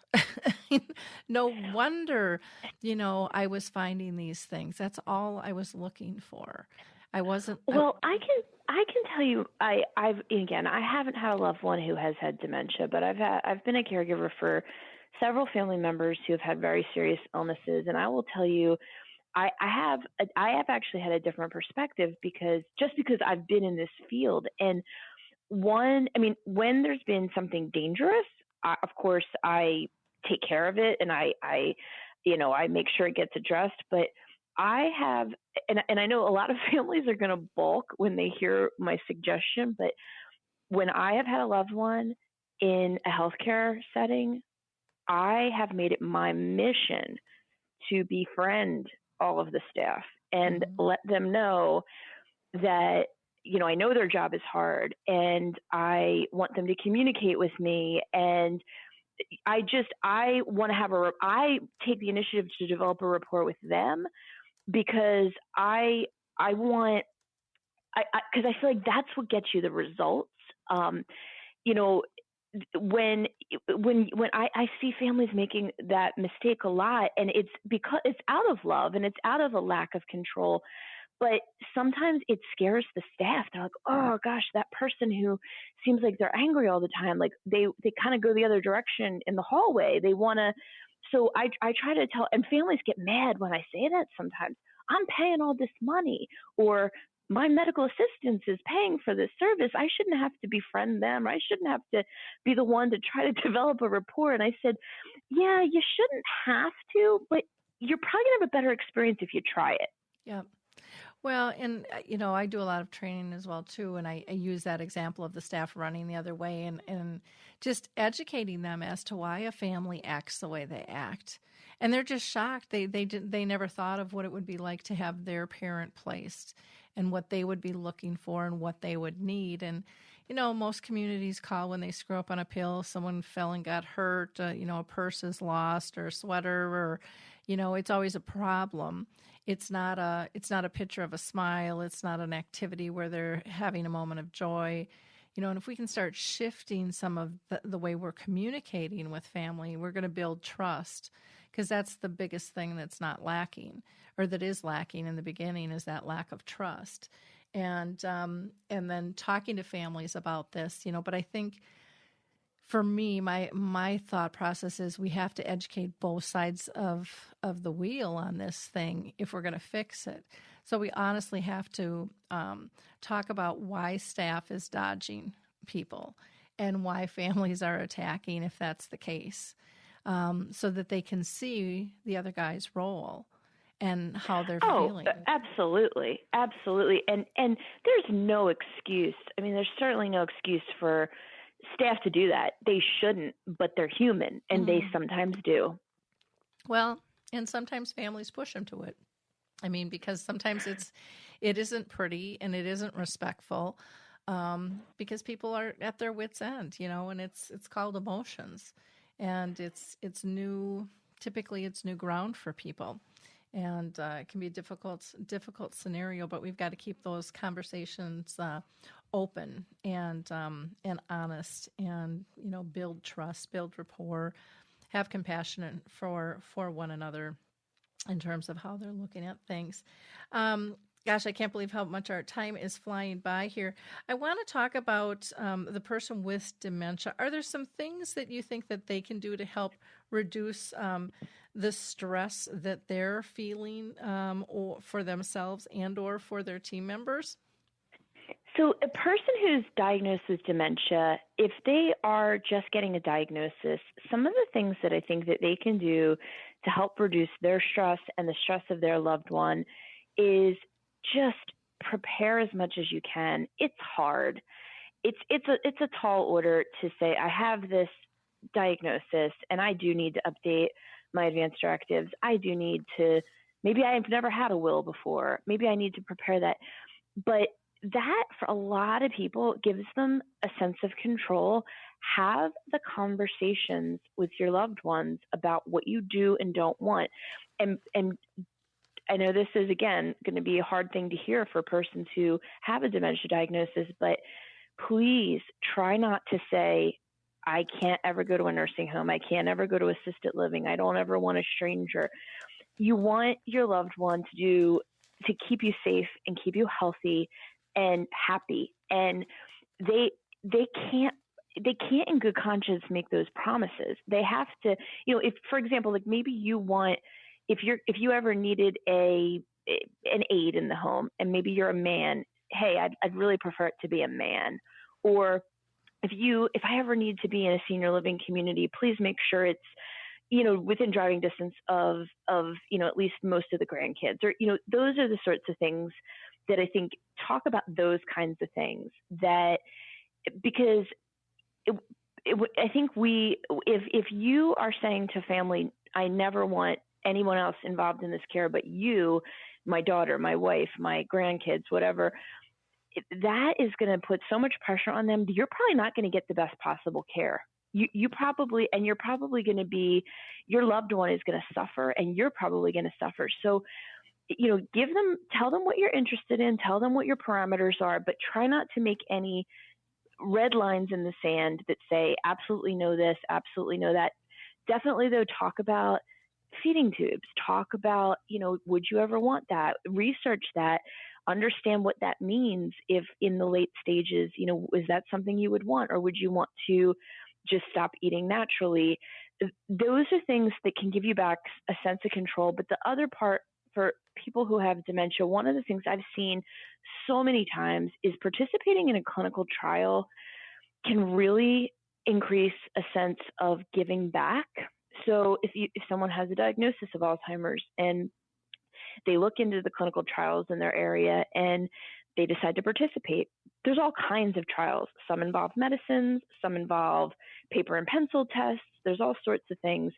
No wonder, I was finding these things. That's all I was looking for. I wasn't.
Well, I can tell you, I haven't had a loved one who has had dementia, but I've been a caregiver for several family members who have had very serious illnesses, and I will tell you, I have actually had a different perspective because I've been in this field. And when there's been something dangerous, of course I take care of it, and I make sure it gets addressed. But I have, and I know a lot of families are going to balk when they hear my suggestion, but when I have had a loved one in a healthcare setting, I have made it my mission to befriend all of the staff and let them know that, I know their job is hard, and I want them to communicate with me. And I want to I take the initiative to develop a rapport with them, because I feel like that's what gets you the results. When I see families making that mistake a lot, and it's because it's out of love and it's out of a lack of control. But sometimes it scares the staff. They're like, oh gosh, that person who seems like they're angry all the time, like they kind of go the other direction in the hallway. They want to. So I try to tell, and families get mad when I say that sometimes. I'm paying all this money, or my medical assistance is paying for this service. I shouldn't have to befriend them. I shouldn't have to be the one to try to develop a rapport. And I said, yeah, you shouldn't have to, but you're probably going to have a better experience if you try it.
Yeah. Well, and, I do a lot of training as well, too, and I use that example of the staff running the other way and just educating them as to why a family acts the way they act. And they're just shocked. They never thought of what it would be like to have their parent placed and what they would be looking for and what they would need. And, most communities call when they screw up on a pill, someone fell and got hurt, a purse is lost or a sweater or, it's always a problem. It's not a picture of a smile. It's not an activity where they're having a moment of joy. And if we can start shifting some of the way we're communicating with family, we're going to build trust, because that's the biggest thing that's not lacking, or that is lacking in the beginning, is that lack of trust. And then talking to families about this, but I think for me, my thought process is we have to educate both sides of the wheel on this thing if we're going to fix it. So we honestly have to talk about why staff is dodging people and why families are attacking if that's the case, so that they can see the other guy's role and how they're feeling.
Absolutely. Absolutely. And there's no excuse. I mean, there's certainly no excuse for staff to do that. They shouldn't, but they're human, and they sometimes do.
Well, and sometimes families push them to it. I mean, because sometimes it isn't pretty and it isn't respectful, because people are at their wits' end, and it's called emotions, and it's new. Typically, it's new ground for people. And it can be a difficult scenario, but we've got to keep those conversations open and honest, and build trust, build rapport, have compassion for one another in terms of how they're looking at things. Gosh, I can't believe how much our time is flying by here. I want to talk about the person with dementia. Are there some things that you think that they can do to help reduce the stress that they're feeling, or for themselves and or for their team members?
So a person who's diagnosed with dementia, if they are just getting a diagnosis, some of the things that I think that they can do to help reduce their stress and the stress of their loved one is just prepare as much as you can. It's hard. It's a tall order to say, I have this diagnosis and I do need to update my advance directives. I do need to, maybe I've never had a will before. Maybe I need to prepare that. But that, for a lot of people, gives them a sense of control. Have the conversations with your loved ones about what you do and don't want. And I know this is, again, going to be a hard thing to hear for persons who have a dementia diagnosis, but please try not to say, I can't ever go to a nursing home. I can't ever go to assisted living. I don't ever want a stranger. You want your loved one to keep you safe and keep you healthy and happy. And they can't in good conscience make those promises. They have to, if, for example, like maybe you want, if you ever needed an aide in the home and maybe you're a man, hey, I'd really prefer it to be a man. Or if I ever need to be in a senior living community, please make sure it's, within driving distance of, at least most of the grandkids, or, those are the sorts of things that I think, talk about those kinds of things, that, because I think if you are saying to family, I never want anyone else involved in this care but you, my daughter, my wife, my grandkids, whatever, that is going to put so much pressure on them. You're probably not going to get the best possible care. You're probably going to be, your loved one is going to suffer, and you're probably going to suffer. So, tell them what you're interested in, tell them what your parameters are, but try not to make any red lines in the sand that say, absolutely no this, absolutely no that. Definitely, though, talk about feeding tubes, talk about, would you ever want that? Research that, understand what that means. If in the late stages, is that something you would want, or would you want to just stop eating naturally? Those are things that can give you back a sense of control. But the other part, for people who have dementia, one of the things I've seen so many times is participating in a clinical trial can really increase a sense of giving back. So if someone has a diagnosis of Alzheimer's and they look into the clinical trials in their area and they decide to participate, there's all kinds of trials. Some involve medicines, some involve paper and pencil tests. There's all sorts of things.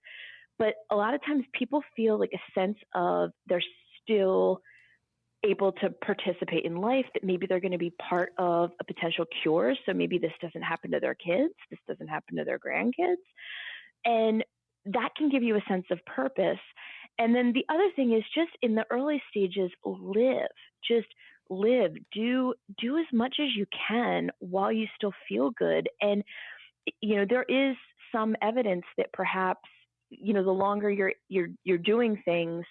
but a lot of times people feel like a sense of they're still able to participate in life, that maybe they're going to be part of a potential cure. So maybe this doesn't happen to their kids, this doesn't happen to their grandkids. And that can give you a sense of purpose. And then the other thing is, just in the early stages, just live, do as much as you can while you still feel good. And, there is some evidence that perhaps, the longer you're doing things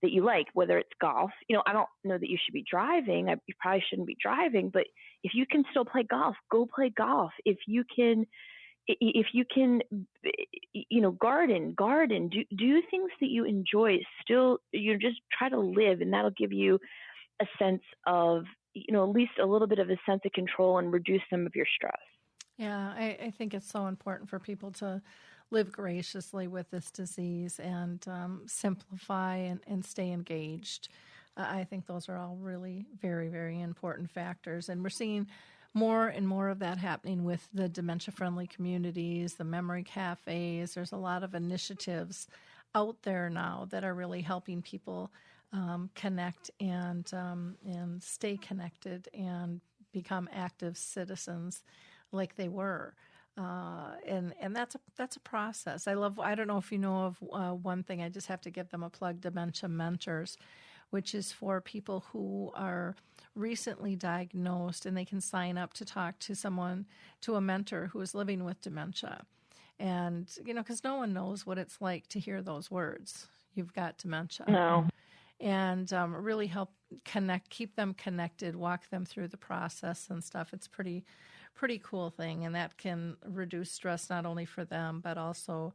that you like, whether it's golf, I don't know that you should be driving. You probably shouldn't be driving, but if you can still play golf, go play golf. If you can, garden, do things that you enjoy. Still, just try to live, and that'll give you a sense of, at least a little bit of a sense of control and reduce some of your stress.
Yeah, I think it's so important for people to live graciously with this disease and simplify and stay engaged. I think those are all really very, very important factors. And we're seeing more and more of that happening with the dementia-friendly communities, the memory cafes. There's a lot of initiatives out there now that are really helping people connect and stay connected and become active citizens like they were. And that's a process. I don't know if you know of one thing, I just have to give them a plug, Dementia Mentors, which is for people who are recently diagnosed, and they can sign up to talk to a mentor who is living with dementia. And, because no one knows what it's like to hear those words, you've got dementia.
No.
And really help keep them connected, walk them through the process and stuff. It's pretty cool thing, and that can reduce stress not only for them but also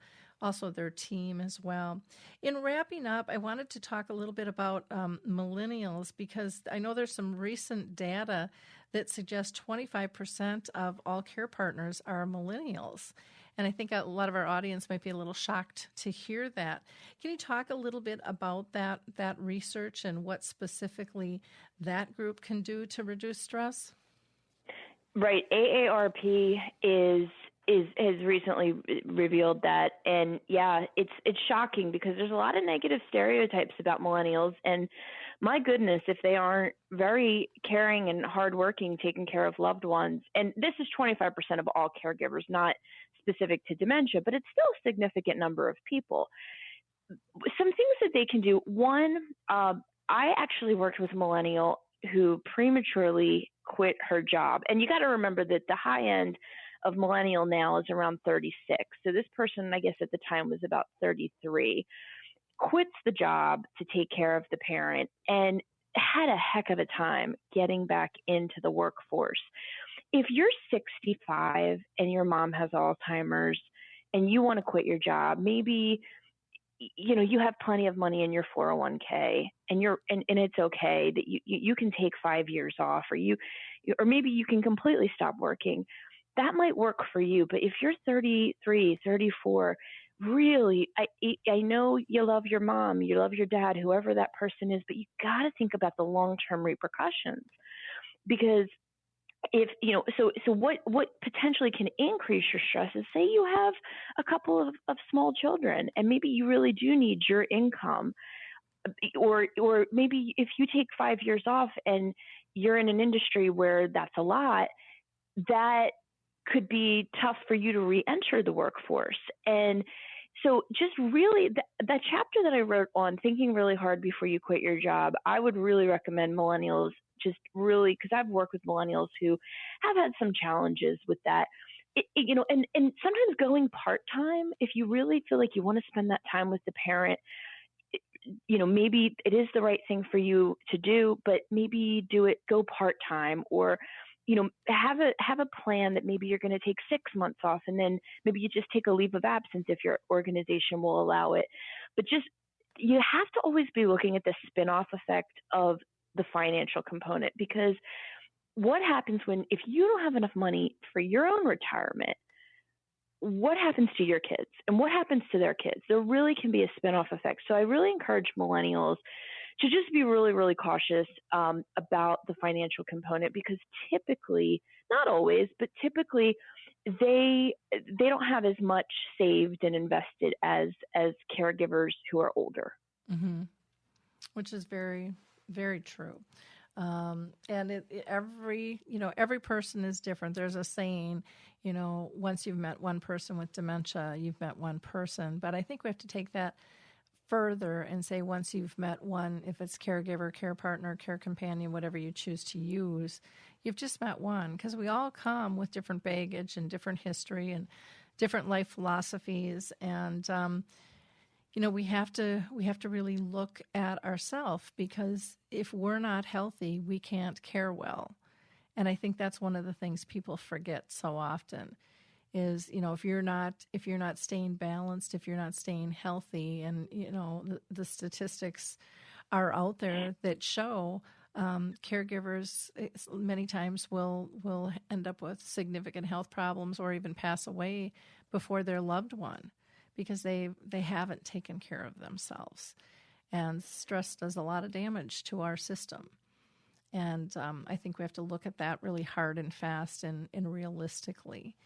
their team as well. In wrapping up, I wanted to talk a little bit about millennials, because I know there's some recent data that suggests 25% of all care partners are millennials. And I think a lot of our audience might be a little shocked to hear that. Can you talk a little bit about that research and what specifically that group can do to reduce stress?
Right. AARP has recently revealed that, and yeah, it's shocking because there's a lot of negative stereotypes about millennials, and my goodness, if they aren't very caring and hardworking, taking care of loved ones, and this is 25% of all caregivers, not specific to dementia, but it's still a significant number of people. Some things that they can do. One, I actually worked with a millennial who prematurely quit her job. And you got to remember that the high end of millennial now is around 36. So this person, I guess at the time, was about 33, quits the job to take care of the parent and had a heck of a time getting back into the workforce. If you're 65 and your mom has Alzheimer's and you want to quit your job, maybe you have plenty of money in your 401k and it's okay that you can take 5 years off, or maybe you can completely stop working. That might work for you. But if you're 33, 34, really, I know you love your mom, you love your dad, whoever that person is, but you got to think about the long-term repercussions, because so what potentially can increase your stress is, say you have a couple of small children and maybe you really do need your income, or maybe if you take 5 years off and you're in an industry where that's a lot, that could be tough for you to re-enter the workforce. And so just really that chapter that I wrote on thinking really hard before you quit your job, I would really recommend millennials just really, because I've worked with millennials who have had some challenges with that. And sometimes going part-time, if you really feel like you want to spend that time with the parent, maybe it is the right thing for you to do, but maybe go part-time, or have a plan that maybe you're going to take 6 months off, and then maybe you just take a leave of absence if your organization will allow it. But you have to always be looking at the spin-off effect of the financial component, because what happens if you don't have enough money for your own retirement, what happens to your kids and what happens to their kids? There really can be a spin-off effect. So I really encourage millennials to just be really, really cautious about the financial component, because typically, not always, but typically they don't have as much saved and invested as caregivers who are older.
Mm-hmm. Which is very, very true. And every person is different. There's a saying, once you've met one person with dementia, you've met one person. But I think we have to take that further and say once you've met one, if it's caregiver, care partner, care companion, whatever you choose to use, you've just met one, because we all come with different baggage and different history and different life philosophies. And, we have to really look at ourselves, because if we're not healthy, we can't care well. And I think that's one of the things people forget so often is, if you're not staying balanced, if you're not staying healthy, and, the statistics are out there that show caregivers many times will end up with significant health problems or even pass away before their loved one, because they haven't taken care of themselves. And stress does a lot of damage to our system. And I think we have to look at that really hard and fast and realistically,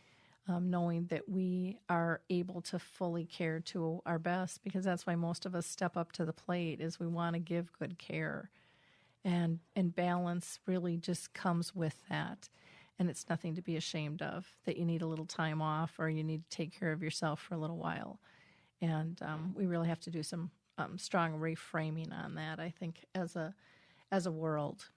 knowing that we are able to fully care to our best, because that's why most of us step up to the plate, is we want to give good care. And balance really just comes with that. And it's nothing to be ashamed of, that you need a little time off or you need to take care of yourself for a little while. And we really have to do some strong reframing on that, I think, as a world.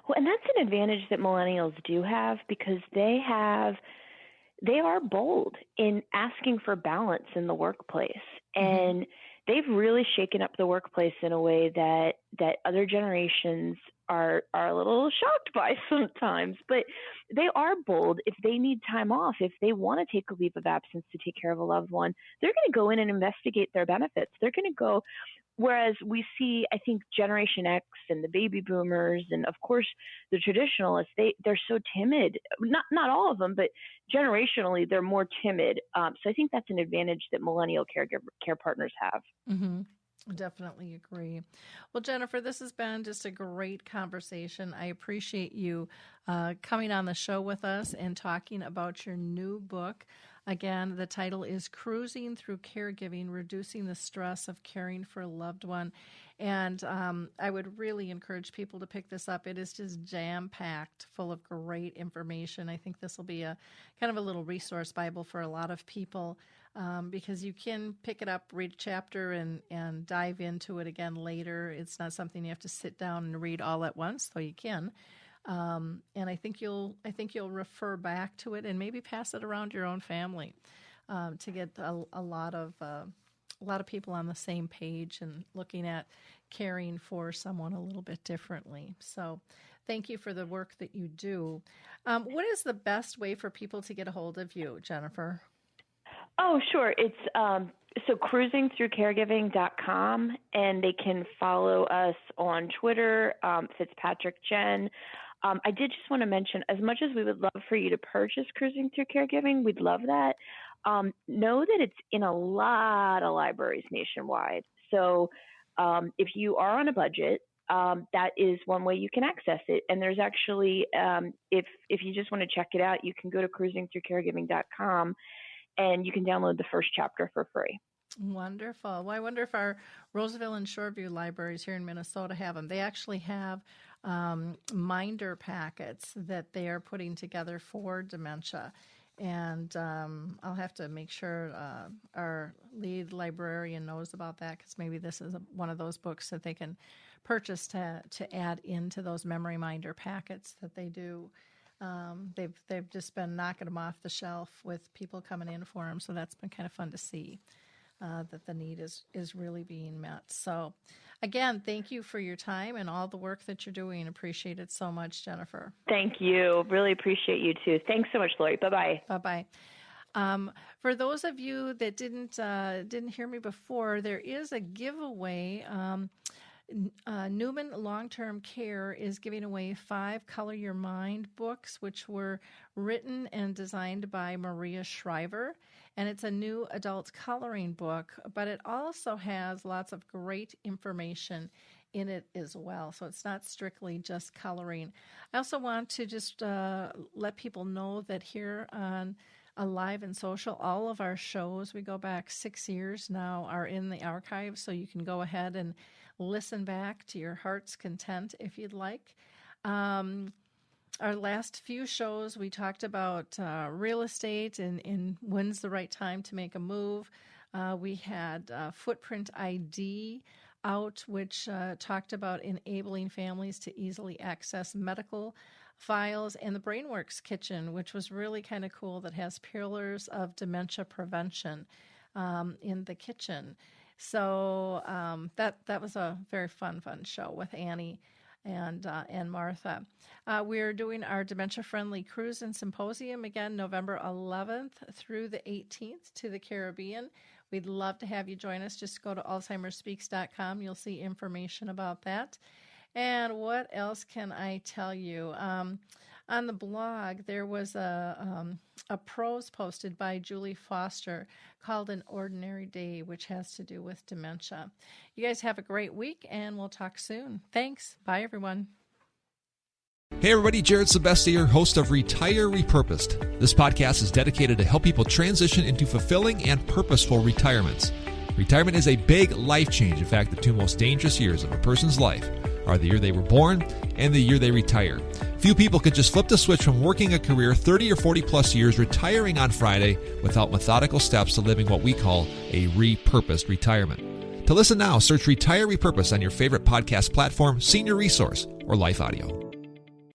Well, and that's an advantage that millennials do have, because they are bold in asking for balance in the workplace. And they've really shaken up the workplace in a way that other generations are a little shocked by sometimes. But they are bold. If they need time off, if they want to take a leave of absence to take care of a loved one, they're going to go in and investigate their benefits. They're going to go. Whereas we see, I think, Generation X and the baby boomers, and of course the traditionalists, they're so timid. Not all of them, but generationally they're more timid. So I think that's an advantage that millennial care partners have.
Mm-hmm. Definitely agree. Well, Jennifer, this has been just a great conversation. I appreciate you coming on the show with us and talking about your new book. Again, the title is Cruising Through Caregiving, Reducing the Stress of Caring for a Loved One. And I would really encourage people to pick this up. It is just jam-packed, full of great information. I think this will be a kind of a little resource Bible for a lot of people, because you can pick it up, read a chapter, and dive into it again later. It's not something you have to sit down and read all at once, though you can. And I think you'll refer back to it and maybe pass it around your own family to get a lot of people on the same page and looking at caring for someone a little bit differently. So thank you for the work that you do. What is the best way for people to get a hold of you, Jennifer?
Oh, sure. It's so cruisingthroughcaregiving.com, and they can follow us on Twitter, FitzPatrick Jen. I did just want to mention, as much as we would love for you to purchase Cruising Through Caregiving, we'd love that. Know that it's in a lot of libraries nationwide. So if you are on a budget, that is one way you can access it. And there's actually, if you just want to check it out, you can go to cruisingthroughcaregiving.com and you can download the first chapter for free.
Wonderful. Well, I wonder if our Roseville and Shoreview libraries here in Minnesota have them. They actually have minder packets that they are putting together for dementia. And I'll have to make sure our lead librarian knows about that, because maybe this is one of those books that they can purchase to add into those memory minder packets that they do. They've just been knocking them off the shelf with people coming in for them, so that's been kind of fun to see that the need is really being met. So, again, thank you for your time and all the work that you're doing. Appreciate it so much, Jennifer.
Thank you. Really appreciate you too. Thanks so much, Lori. Bye-bye.
Bye-bye. For those of you that didn't hear me before, there is a giveaway. Newman Long-Term Care is giving away 5 Color Your Mind books, which were written and designed by Maria Shriver. And it's a new adult coloring book, but it also has lots of great information in it as well. So it's not strictly just coloring. I also want to just let people know that here on Alive and Social, all of our shows, we go back 6 years now, are in the archives, so you can go ahead and listen back to your heart's content if you'd like. Our last few shows, we talked about real estate and when's the right time to make a move. We had Footprint ID out, which talked about enabling families to easily access medical files, and the BrainWorks Kitchen, which was really kind of cool, that has pillars of dementia prevention in the kitchen. So that was a very fun show with Annie and Martha. We're doing our dementia-friendly cruise and symposium again, November 11th through the 18th to the Caribbean. We'd love to have you join us. Just go to alzheimersspeaks.com. You'll see information about that. And what else can I tell you? On the blog, there was a prose posted by Julie Foster called An Ordinary Day, which has to do with dementia. You guys have a great week, and we'll talk soon. Thanks. Bye, everyone.
Hey everybody, Jared Sebesti here, host of Retire Repurposed. This podcast is dedicated to help people transition into fulfilling and purposeful retirements. Retirement is a big life change. In fact, the two most dangerous years of a person's life are the year they were born and the year they retire. Few people can just flip the switch from working a career 30 or 40 plus years, retiring on Friday, without methodical steps to living what we call a repurposed retirement. To listen now, search Retire Repurposed on your favorite podcast platform, Senior Resource, or Life Audio.